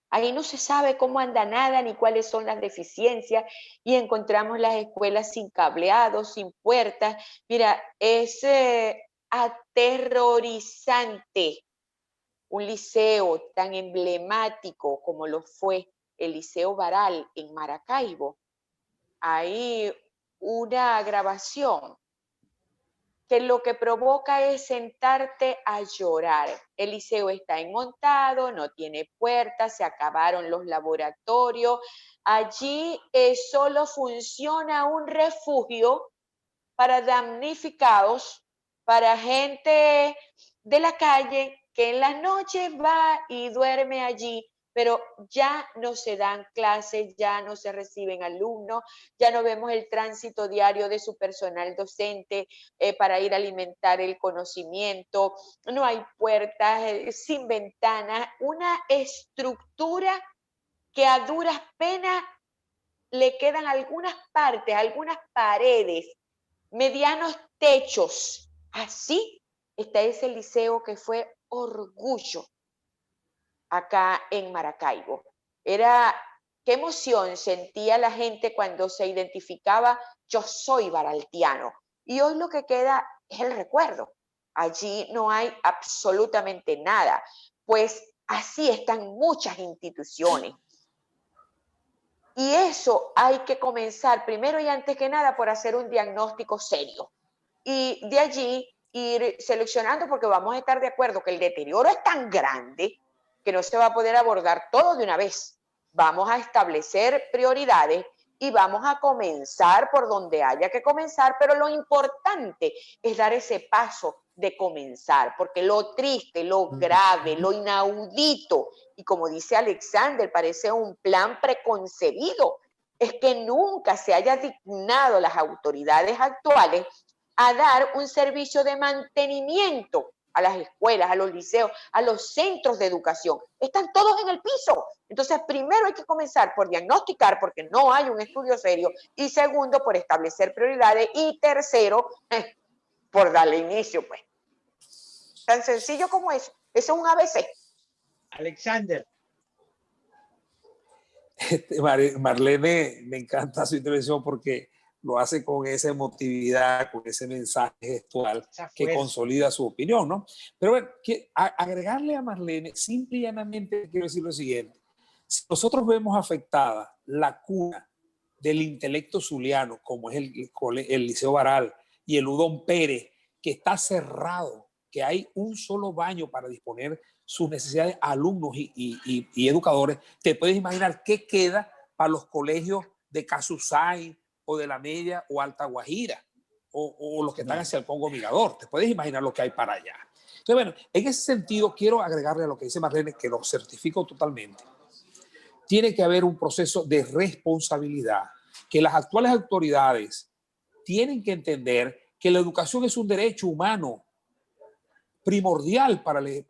S3: Ahí no se sabe cómo anda nada ni cuáles son las deficiencias y encontramos las escuelas sin cableado, sin puertas. Mira, es aterrorizante un liceo tan emblemático como lo fue el Liceo Baral en Maracaibo. Hay una grabación que lo que provoca es sentarte a llorar. El liceo está inmontado, no tiene puertas, se acabaron los laboratorios. Allí solo funciona un refugio para damnificados, para gente de la calle que en las noches va y duerme allí, pero ya no se dan clases, ya no se reciben alumnos, ya no vemos el tránsito diario de su personal docente para ir a alimentar el conocimiento, no hay puertas, sin ventanas, una estructura que a duras penas le quedan algunas partes, algunas paredes, medianos techos. Así está ese liceo que fue orgullo acá en Maracaibo. Qué emoción sentía la gente cuando se identificaba, yo soy baraltiano. Y hoy lo que queda es el recuerdo. Allí no hay absolutamente nada. Pues así están muchas instituciones. Y eso hay que comenzar primero y antes que nada por hacer un diagnóstico serio. Y de allí ir seleccionando, porque vamos a estar de acuerdo que el deterioro es tan grande que no se va a poder abordar todo de una vez. Vamos a establecer prioridades y vamos a comenzar por donde haya que comenzar, pero lo importante es dar ese paso de comenzar, porque lo triste, lo grave, lo inaudito, y como dice Alexander, parece un plan preconcebido, es que nunca se haya dignado las autoridades actuales a dar un servicio de mantenimiento a las escuelas, a los liceos, a los centros de educación. Están todos en el piso. Entonces, primero hay que comenzar por diagnosticar, porque no hay un estudio serio, y segundo, por establecer prioridades, y tercero, por darle inicio, pues. Tan sencillo como eso. Eso es un ABC.
S1: Alexander.
S4: Marlene, me encanta su intervención porque lo hace con esa emotividad, con ese mensaje gestual que consolida su opinión, ¿no? Pero bueno, agregarle a Marlene, simple y llanamente quiero decir lo siguiente. Si nosotros vemos afectada la cuna del intelecto zuliano, como es el Liceo Baral y el Udón Pérez, que está cerrado, que hay un solo baño para disponer sus necesidades alumnos y educadores, te puedes imaginar qué queda para los colegios de Casusay o de la Media o Alta Guajira o los que están hacia el Congo Mirador. Te puedes imaginar lo que hay para allá. Entonces, bueno, en ese sentido quiero agregarle a lo que dice Marlene, que lo certifico totalmente. Tiene que haber un proceso de responsabilidad, que las actuales autoridades tienen que entender que la educación es un derecho humano primordial para los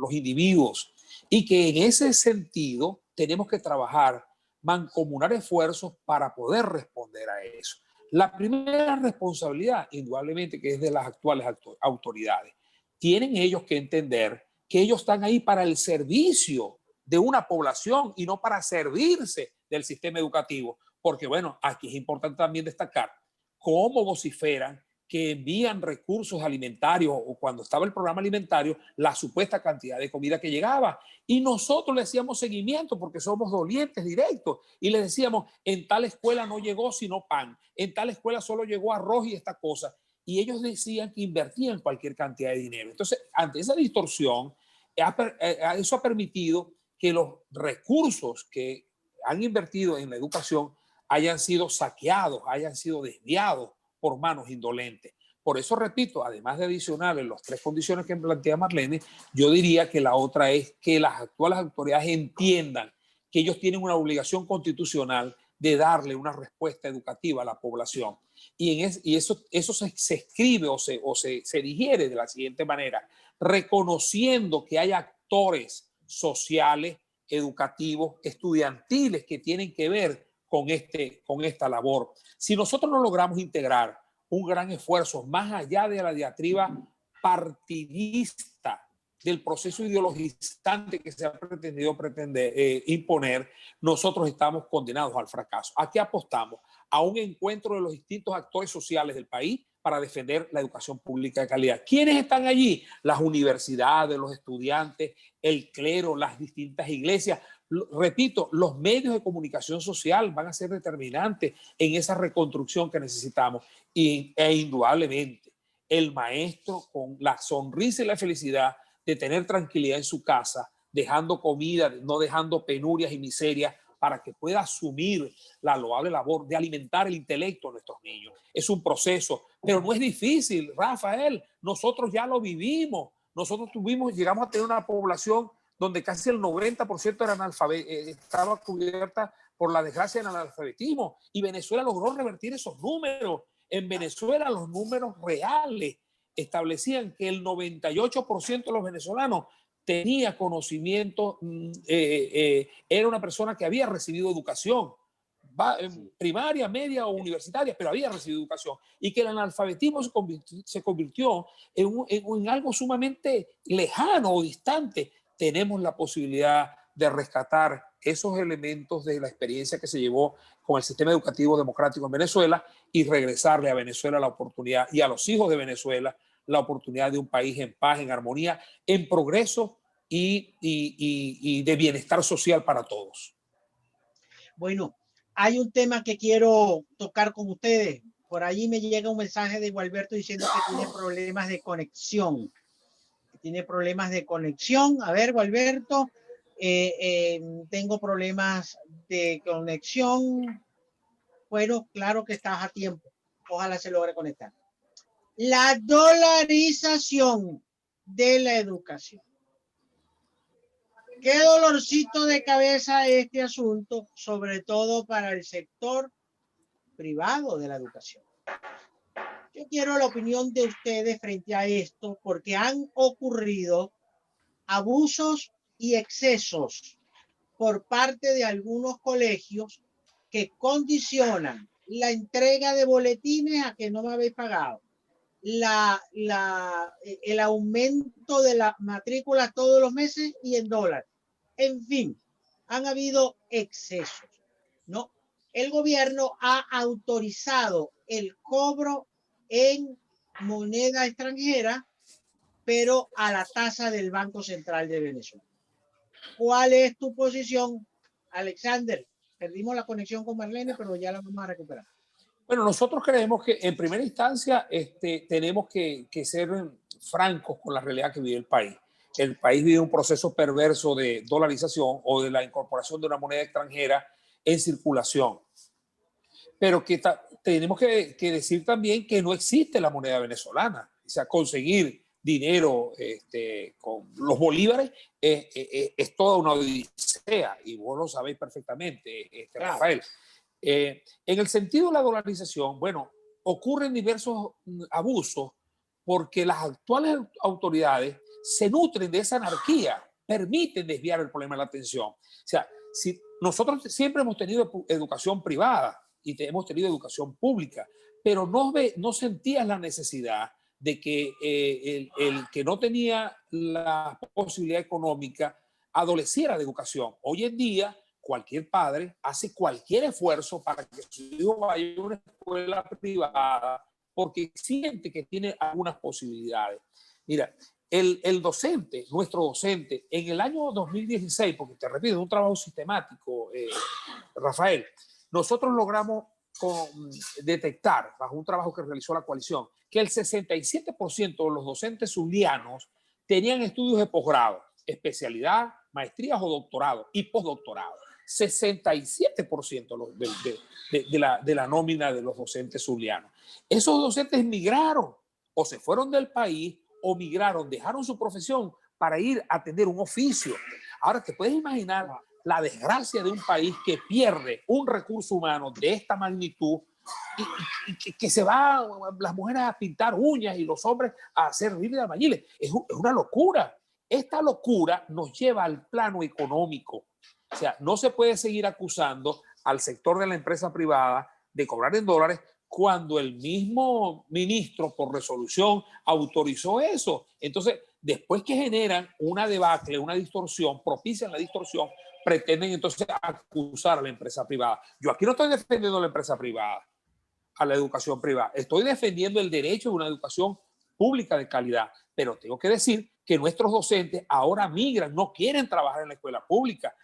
S4: individuos y que en ese sentido tenemos que trabajar, mancomunar esfuerzos para poder responder a eso. La primera responsabilidad, indudablemente, que es de las actuales autoridades. Tienen ellos que entender que ellos están ahí para el servicio de una población y no para servirse del sistema educativo. Porque bueno, aquí es importante también destacar cómo vociferan que envían recursos alimentarios, o cuando estaba el programa alimentario, la supuesta cantidad de comida que llegaba. Y nosotros le hacíamos seguimiento porque somos dolientes directos y le decíamos, en tal escuela no llegó sino pan, en tal escuela solo llegó arroz y esta cosa. Y ellos decían que invertían cualquier cantidad de dinero. Entonces, ante esa distorsión, eso ha permitido que los recursos que han invertido en la educación hayan sido saqueados, hayan sido desviados por manos indolentes. Por eso, repito, además de adicionales las 3 condiciones que plantea Marlene, yo diría que la otra es que las actuales autoridades entiendan que ellos tienen una obligación constitucional de darle una respuesta educativa a la población. Y eso se escribe o se digiere de la siguiente manera: reconociendo que hay actores sociales, educativos, estudiantiles que tienen que ver con esta labor. Si nosotros no logramos integrar un gran esfuerzo más allá de la diatriba partidista del proceso ideologizante que se ha pretendido imponer, nosotros estamos condenados al fracaso. ¿A qué apostamos? A un encuentro de los distintos actores sociales del país para defender la educación pública de calidad. ¿Quiénes están allí? Las universidades, los estudiantes, el clero, las distintas iglesias. Repito, los medios de comunicación social van a ser determinantes en esa reconstrucción que necesitamos. E indudablemente, el maestro con la sonrisa y la felicidad de tener tranquilidad en su casa, dejando comida, no dejando penurias y miserias, para que pueda asumir la loable labor de alimentar el intelecto de nuestros niños. Es un proceso, pero no es difícil, Rafael. Nosotros ya lo vivimos. Nosotros llegamos a tener una población donde casi el 90% estaba cubierta por la desgracia del analfabetismo, y Venezuela logró revertir esos números. En Venezuela los números reales establecían que el 98% de los venezolanos tenía conocimiento, era una persona que había recibido educación, primaria, media o universitaria, pero había recibido educación, y que el analfabetismo se convirtió en algo sumamente lejano o distante. Tenemos la posibilidad de rescatar esos elementos de la experiencia que se llevó con el sistema educativo democrático en Venezuela y regresarle a Venezuela la oportunidad, y a los hijos de Venezuela, la oportunidad de un país en paz, en armonía, en progreso y de bienestar social para todos.
S1: Bueno, hay un tema que quiero tocar con ustedes. Por allí me llega un mensaje de Gualberto diciendo que tiene problemas de conexión. A ver, Gualberto, tengo problemas de conexión. Bueno, claro que estás a tiempo. Ojalá se logre conectar. La dolarización de la educación. Qué dolorcito de cabeza este asunto, sobre todo para el sector privado de la educación. Yo quiero la opinión de ustedes frente a esto, porque han ocurrido abusos y excesos por parte de algunos colegios que condicionan la entrega de boletines a que no me habéis pagado, el aumento de la matrícula todos los meses y en dólares. En fin, han habido excesos, ¿no? El gobierno ha autorizado el cobro en moneda extranjera, pero a la tasa del Banco Central de Venezuela. ¿Cuál es tu posición, Alexander? Perdimos la conexión con Marlene, pero ya la vamos a recuperar.
S4: Bueno, nosotros creemos que en primera instancia tenemos que ser francos con la realidad que vive el país. El país vive un proceso perverso de dolarización o de la incorporación de una moneda extranjera en circulación. Pero que tenemos que decir también que no existe la moneda venezolana. O sea, conseguir dinero con los bolívares es toda una odisea, y vos lo sabéis perfectamente, Rafael. En el sentido de la dolarización, bueno, ocurren diversos abusos porque las actuales autoridades se nutren de esa anarquía, permiten desviar el problema de la atención. O sea, si nosotros siempre hemos tenido educación privada y hemos tenido educación pública, pero no sentías la necesidad de que el que no tenía la posibilidad económica adoleciera de educación. Hoy en día, cualquier padre hace cualquier esfuerzo para que su hijo vaya a una escuela privada porque siente que tiene algunas posibilidades. Mira, el docente, nuestro docente, en el año 2016, porque te repito, es un trabajo sistemático, Rafael, nosotros logramos detectar, bajo un trabajo que realizó la coalición, que el 67% de los docentes zulianos tenían estudios de posgrado, especialidad, maestrías o doctorado y postdoctorado. 67% de la nómina de los docentes zulianos. Esos docentes migraron o se fueron del país o migraron, dejaron su profesión para ir a tener un oficio. Ahora te puedes imaginar la desgracia de un país que pierde un recurso humano de esta magnitud y que se va las mujeres a pintar uñas y los hombres a hacer rifles de albañiles. Es una locura. Esta locura nos lleva al plano económico. O sea, no se puede seguir acusando al sector de la empresa privada de cobrar en dólares cuando el mismo ministro por resolución autorizó eso. Entonces, después que generan una debacle, una distorsión, propician la distorsión, pretenden entonces acusar a la empresa privada. Yo aquí no estoy defendiendo a la empresa privada, a la educación privada. Estoy defendiendo el derecho a una educación pública de calidad. Pero tengo que decir que nuestros docentes ahora migran, no quieren trabajar en la escuela pública,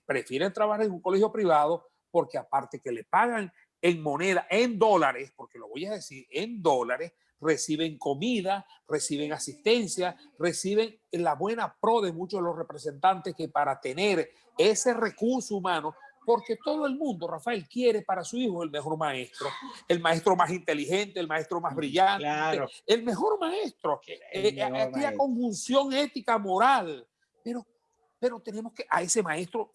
S4: prefieren trabajar en un colegio privado porque aparte que le pagan en moneda, en dólares, porque lo voy a decir, en dólares, reciben comida, reciben asistencia, reciben la buena pro de muchos de los representantes que para tener ese recurso humano, porque todo el mundo, Rafael, quiere para su hijo el mejor maestro, el maestro más inteligente, el maestro más brillante, claro, el mejor maestro, aquella conjunción ética, moral, pero tenemos que a ese maestro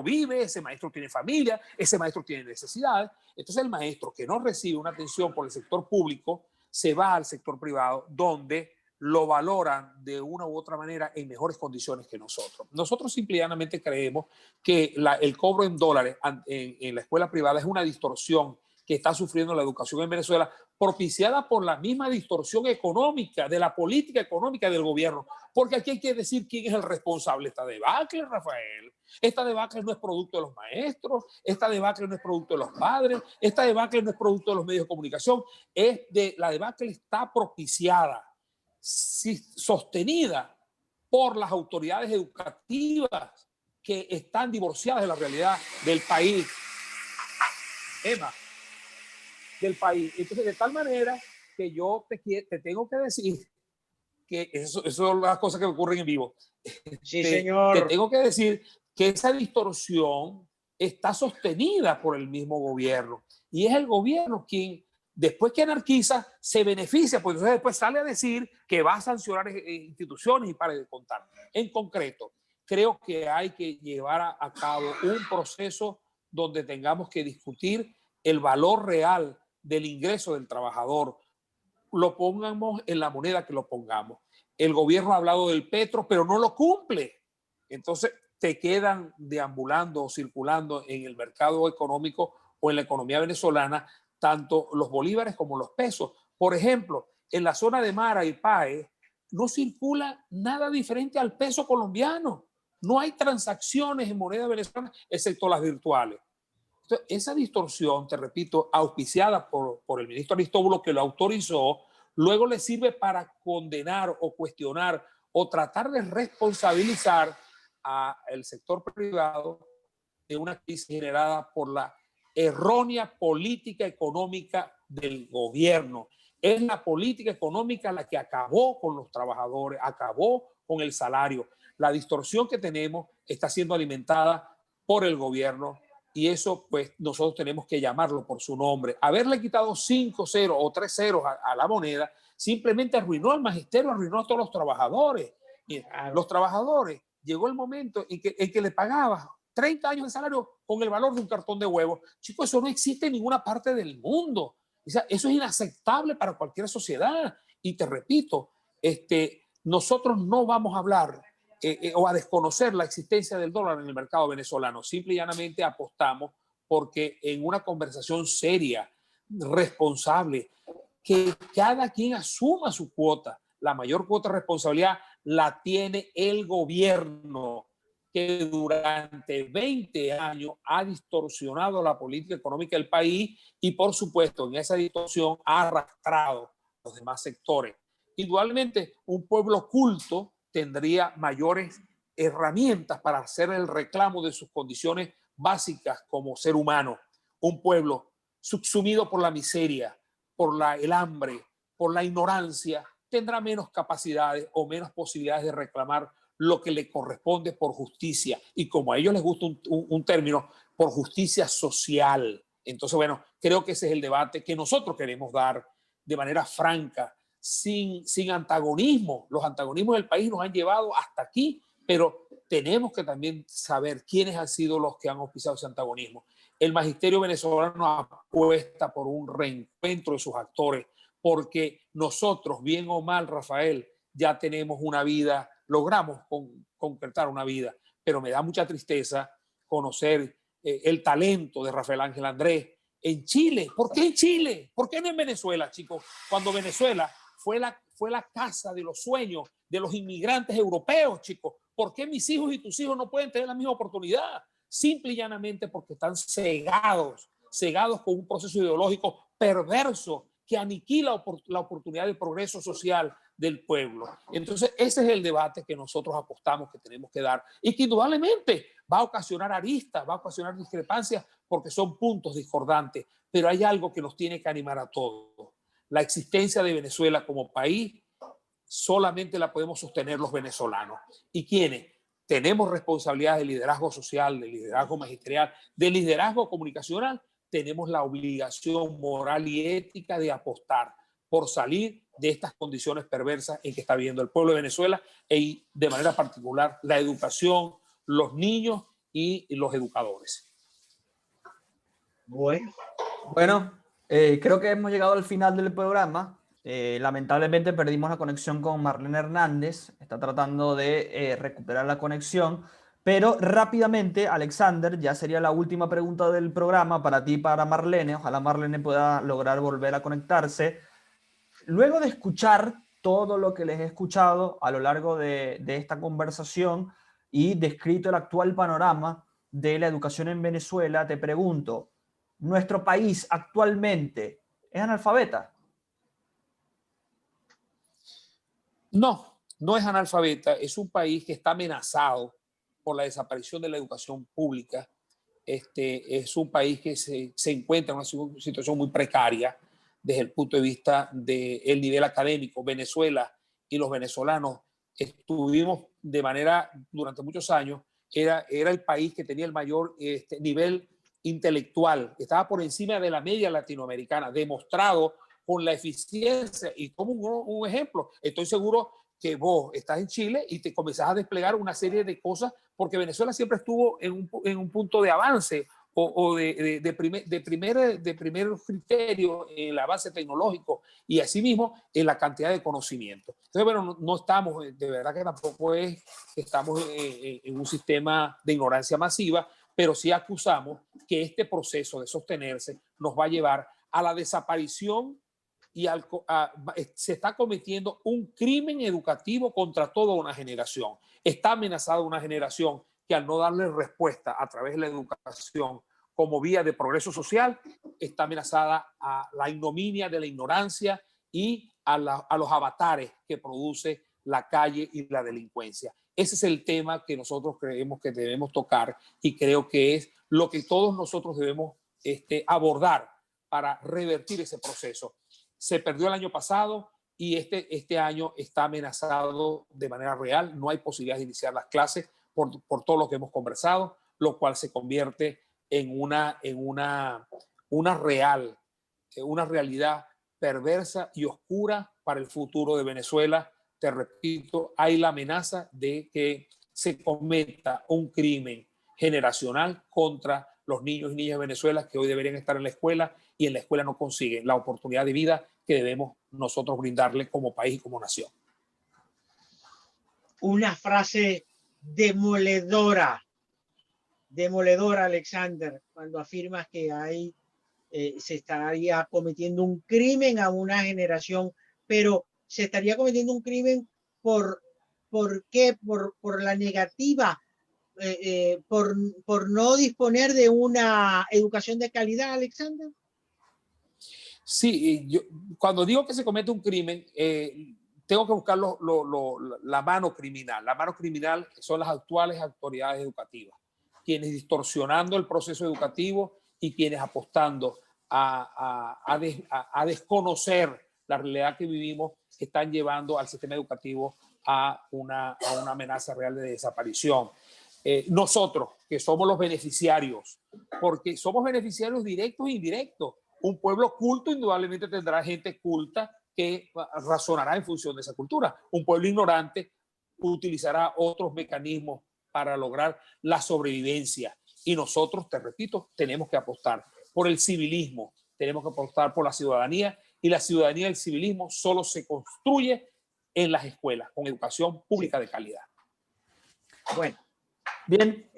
S4: vive, ese maestro tiene familia, ese maestro tiene necesidades. Entonces el maestro que no recibe una atención por el sector público se va al sector privado donde lo valoran de una u otra manera en mejores condiciones que nosotros. Nosotros simplemente creemos que el cobro en dólares en la escuela privada es una distorsión que está sufriendo la educación en Venezuela, propiciada por la misma distorsión económica, de la política económica del gobierno. Porque aquí hay que decir quién es el responsable de esta debacle, Rafael. Esta debacle no es producto de los maestros, esta debacle no es producto de los padres, esta debacle no es producto de los medios de comunicación, la debacle está propiciada, sostenida por las autoridades educativas que están divorciadas de la realidad del país. Emma, del país. Entonces, de tal manera que yo te tengo que decir que eso son las cosas que ocurren en vivo.
S1: Sí, señor.
S4: Te tengo que decir que esa distorsión está sostenida por el mismo gobierno. Y es el gobierno quien, después que anarquiza, se beneficia, pues entonces después sale a decir que va a sancionar instituciones y para de contar. En concreto, creo que hay que llevar a cabo un proceso donde tengamos que discutir el valor real del ingreso del trabajador, lo pongamos en la moneda que lo pongamos. El gobierno ha hablado del petro, pero no lo cumple. Entonces te quedan deambulando o circulando en el mercado económico o en la economía venezolana tanto los bolívares como los pesos. Por ejemplo, en la zona de Mara y Pae no circula nada diferente al peso colombiano. No hay transacciones en moneda venezolana excepto las virtuales. Entonces, esa distorsión, te repito, auspiciada por el ministro Aristóbulo, que lo autorizó, luego le sirve para condenar o cuestionar o tratar de responsabilizar al sector privado de una crisis generada por la errónea política económica del gobierno. Es la política económica la que acabó con los trabajadores, acabó con el salario. La distorsión que tenemos está siendo alimentada por el gobierno. Y eso, pues, nosotros tenemos que llamarlo por su nombre. Haberle quitado 5 ceros o 3 ceros a la moneda simplemente arruinó al magisterio, arruinó a todos los trabajadores. Claro. Los trabajadores, llegó el momento en que le pagabas 30 años de salario con el valor de un cartón de huevo. Chicos, eso no existe en ninguna parte del mundo. O sea, eso es inaceptable para cualquier sociedad. Y te repito, nosotros no vamos a hablar o a desconocer la existencia del dólar en el mercado venezolano. Simple y llanamente apostamos porque en una conversación seria, responsable, que cada quien asuma su cuota. La mayor cuota de responsabilidad la tiene el gobierno, que durante 20 años ha distorsionado la política económica del país y, por supuesto, en esa distorsión ha arrastrado a los demás sectores. Indudablemente, un pueblo culto tendría mayores herramientas para hacer el reclamo de sus condiciones básicas como ser humano. Un pueblo subsumido por la miseria, por el hambre, por la ignorancia, tendrá menos capacidades o menos posibilidades de reclamar lo que le corresponde por justicia. Y como a ellos les gusta un término, por justicia social. Entonces, bueno, creo que ese es el debate que nosotros queremos dar de manera franca, sin antagonismo. Los antagonismos del país nos han llevado hasta aquí, pero tenemos que también saber quiénes han sido los que han auspiciado ese antagonismo. El magisterio venezolano apuesta por un reencuentro de sus actores, porque nosotros, bien o mal, Rafael, ya tenemos una vida, logramos concretar una vida, pero me da mucha tristeza conocer el talento de Rafael Ángel Andrés en Chile. ¿Por qué en Chile? ¿Por qué no en Venezuela, chicos? Cuando Venezuela fue la casa de los sueños de los inmigrantes europeos, chicos. ¿Por qué mis hijos y tus hijos no pueden tener la misma oportunidad? Simple y llanamente porque están cegados con un proceso ideológico perverso que aniquila la oportunidad de progreso social del pueblo. Entonces, ese es el debate que nosotros apostamos que tenemos que dar y que indudablemente va a ocasionar aristas, va a ocasionar discrepancias porque son puntos discordantes, pero hay algo que nos tiene que animar a todos. La existencia de Venezuela como país solamente la podemos sostener los venezolanos. ¿Y quiénes? Tenemos responsabilidad de liderazgo social, de liderazgo magisterial, de liderazgo comunicacional. Tenemos la obligación moral y ética de apostar por salir de estas condiciones perversas en que está viviendo el pueblo de Venezuela y de manera particular la educación, los niños y los educadores.
S1: Bueno,
S2: creo que hemos llegado al final del programa. Lamentablemente perdimos la conexión con Marlene Hernández. Está tratando de recuperar la conexión. Pero rápidamente, Alexander, ya sería la última pregunta del programa para ti y para Marlene. Ojalá Marlene pueda lograr volver a conectarse. Luego de escuchar todo lo que les he escuchado a lo largo de esta conversación y descrito el actual panorama de la educación en Venezuela, te pregunto, ¿nuestro país actualmente es analfabeta?
S4: No, no es analfabeta, es un país que está amenazado por la desaparición de la educación pública. Es un país que se encuentra en una situación muy precaria desde el punto de vista del nivel académico. Venezuela y los venezolanos estuvimos de manera, durante muchos años, era el país que tenía el mayor nivel intelectual, estaba por encima de la media latinoamericana, demostrado con la eficiencia. Y como un ejemplo, estoy seguro que vos estás en Chile y te comenzás a desplegar una serie de cosas porque Venezuela siempre estuvo en un punto de avance o de primer criterio en el avance tecnológico y asimismo en la cantidad de conocimiento. Entonces, bueno, no estamos, de verdad que tampoco es que estamos en un sistema de ignorancia masiva, pero sí acusamos que este proceso de sostenerse nos va a llevar a la desaparición y se está cometiendo un crimen educativo contra toda una generación. Está amenazada una generación que al no darle respuesta a través de la educación como vía de progreso social, está amenazada a la ignominia de la ignorancia y a los avatares que produce la calle y la delincuencia. Ese es el tema que nosotros creemos que debemos tocar y creo que es lo que todos nosotros debemos abordar para revertir ese proceso. Se perdió el año pasado y este año está amenazado de manera real. No hay posibilidad de iniciar las clases por todo lo que hemos conversado, lo cual se convierte en una realidad perversa y oscura para el futuro de Venezuela. Te repito, hay la amenaza de que se cometa un crimen generacional contra los niños y niñas de Venezuela que hoy deberían estar en la escuela y en la escuela no consiguen la oportunidad de vida que debemos nosotros brindarle como país y como nación.
S1: Una frase demoledora, Alexander, cuando afirmas que hay se estaría cometiendo un crimen a una generación, pero se estaría cometiendo un crimen ¿por qué? Por la negativa, por no disponer de una educación de calidad, Alexander.
S4: Sí, yo, cuando digo que se comete un crimen, tengo que buscar la mano criminal. La mano criminal son las actuales autoridades educativas, quienes distorsionando el proceso educativo y quienes apostando a desconocer la realidad que vivimos, están llevando al sistema educativo a una amenaza real de desaparición. Nosotros, que somos los beneficiarios, porque somos beneficiarios directos e indirectos. Un pueblo culto indudablemente tendrá gente culta que razonará en función de esa cultura. Un pueblo ignorante utilizará otros mecanismos para lograr la sobrevivencia. Y nosotros, te repito, tenemos que apostar por el civilismo, tenemos que apostar por la ciudadanía, y la ciudadanía y el civilismo solo se construye en las escuelas, con educación pública de calidad.
S1: Bueno,
S2: Bien,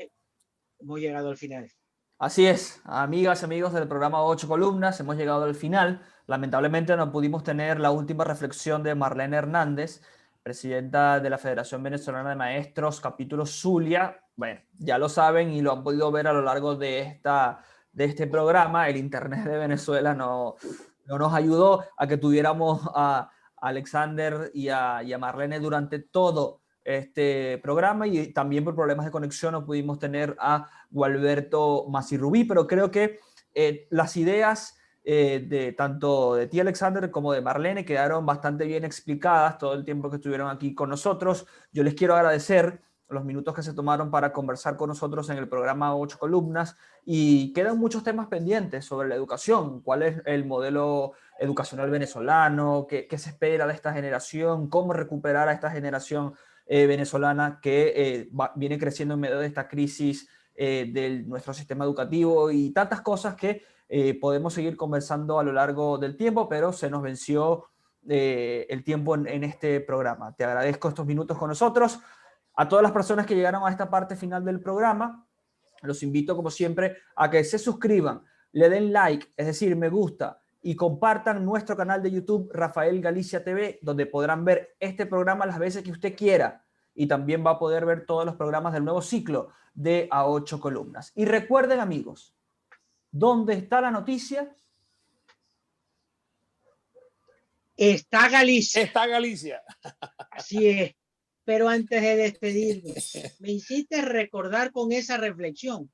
S1: hemos llegado al final.
S2: así es, amigas y amigos del programa 8 columnas, hemos llegado al final. Lamentablemente no pudimos tener la última reflexión de Marlene Hernández, presidenta de la Federación Venezolana de Maestros, capítulo Zulia. Bueno, ya lo saben y lo han podido ver a lo largo de este programa. El internet de Venezuela no nos ayudó a que tuviéramos a Alexander y a Marlene durante todo este programa, y también por problemas de conexión no pudimos tener a Gualberto Masirrubí, pero creo que las ideas de tanto de ti, Alexander, como de Marlene quedaron bastante bien explicadas todo el tiempo que estuvieron aquí con nosotros. Yo les quiero agradecer los minutos que se tomaron para conversar con nosotros en el programa 8 columnas, y quedan muchos temas pendientes sobre la educación. ¿Cuál es el modelo educacional venezolano? ¿Qué se espera de esta generación? ¿Cómo recuperar a esta generación venezolana que viene creciendo en medio de esta crisis de nuestro sistema educativo? Y tantas cosas que podemos seguir conversando a lo largo del tiempo, pero se nos venció el tiempo en este programa. Te agradezco estos minutos con nosotros. A todas las personas que llegaron a esta parte final del programa, los invito, como siempre, a que se suscriban, le den like, es decir, me gusta, y compartan nuestro canal de YouTube, Rafael Galicia TV, donde podrán ver este programa las veces que usted quiera, y también va a poder ver todos los programas del nuevo ciclo de A 8 columnas. Y recuerden, amigos, ¿dónde está la noticia?
S1: Está Galicia.
S4: Está Galicia.
S1: Así es. Pero antes de despedirme, me hiciste recordar con esa reflexión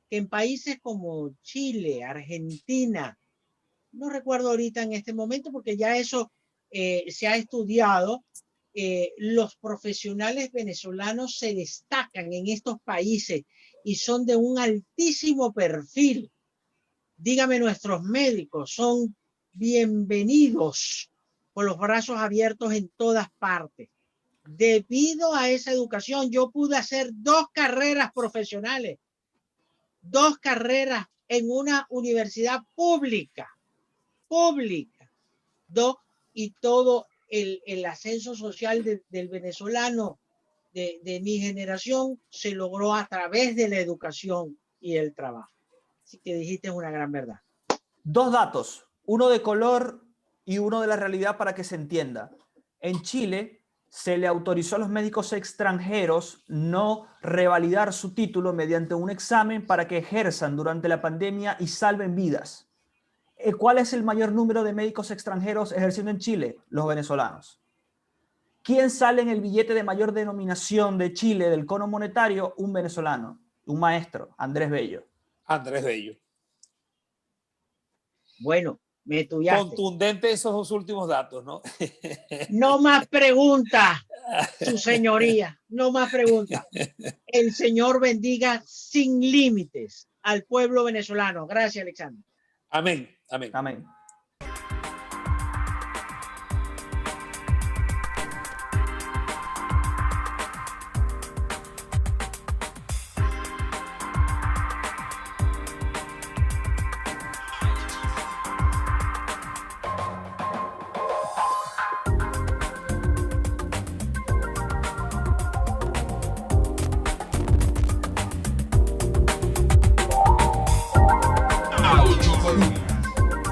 S1: que en países como Chile, Argentina, no recuerdo ahorita en este momento porque ya eso se ha estudiado, los profesionales venezolanos se destacan en estos países y son de un altísimo perfil. Dígame, nuestros médicos son bienvenidos con los brazos abiertos en todas partes. Debido a esa educación, yo pude hacer 2 carreras profesionales, 2 carreras en una universidad pública, y todo el ascenso social del venezolano de mi generación se logró a través de la educación y el trabajo. Así que dijiste una gran verdad.
S2: 2 datos, uno de color y uno de la realidad para que se entienda. En Chile se le autorizó a los médicos extranjeros no revalidar su título mediante un examen para que ejerzan durante la pandemia y salven vidas. ¿Cuál es el mayor número de médicos extranjeros ejerciendo en Chile? Los venezolanos. ¿Quién sale en el billete de mayor denominación de Chile del cono monetario? Un venezolano, un maestro, Andrés Bello.
S4: Andrés Bello.
S1: Bueno, me tuyaste.
S4: Contundente esos 2 últimos datos, ¿no?
S1: No más preguntas, su señoría, no más preguntas. El Señor bendiga sin límites al pueblo venezolano. Gracias, Alexander.
S4: Amén, amén.
S2: Amén.
S5: A 8 columnas.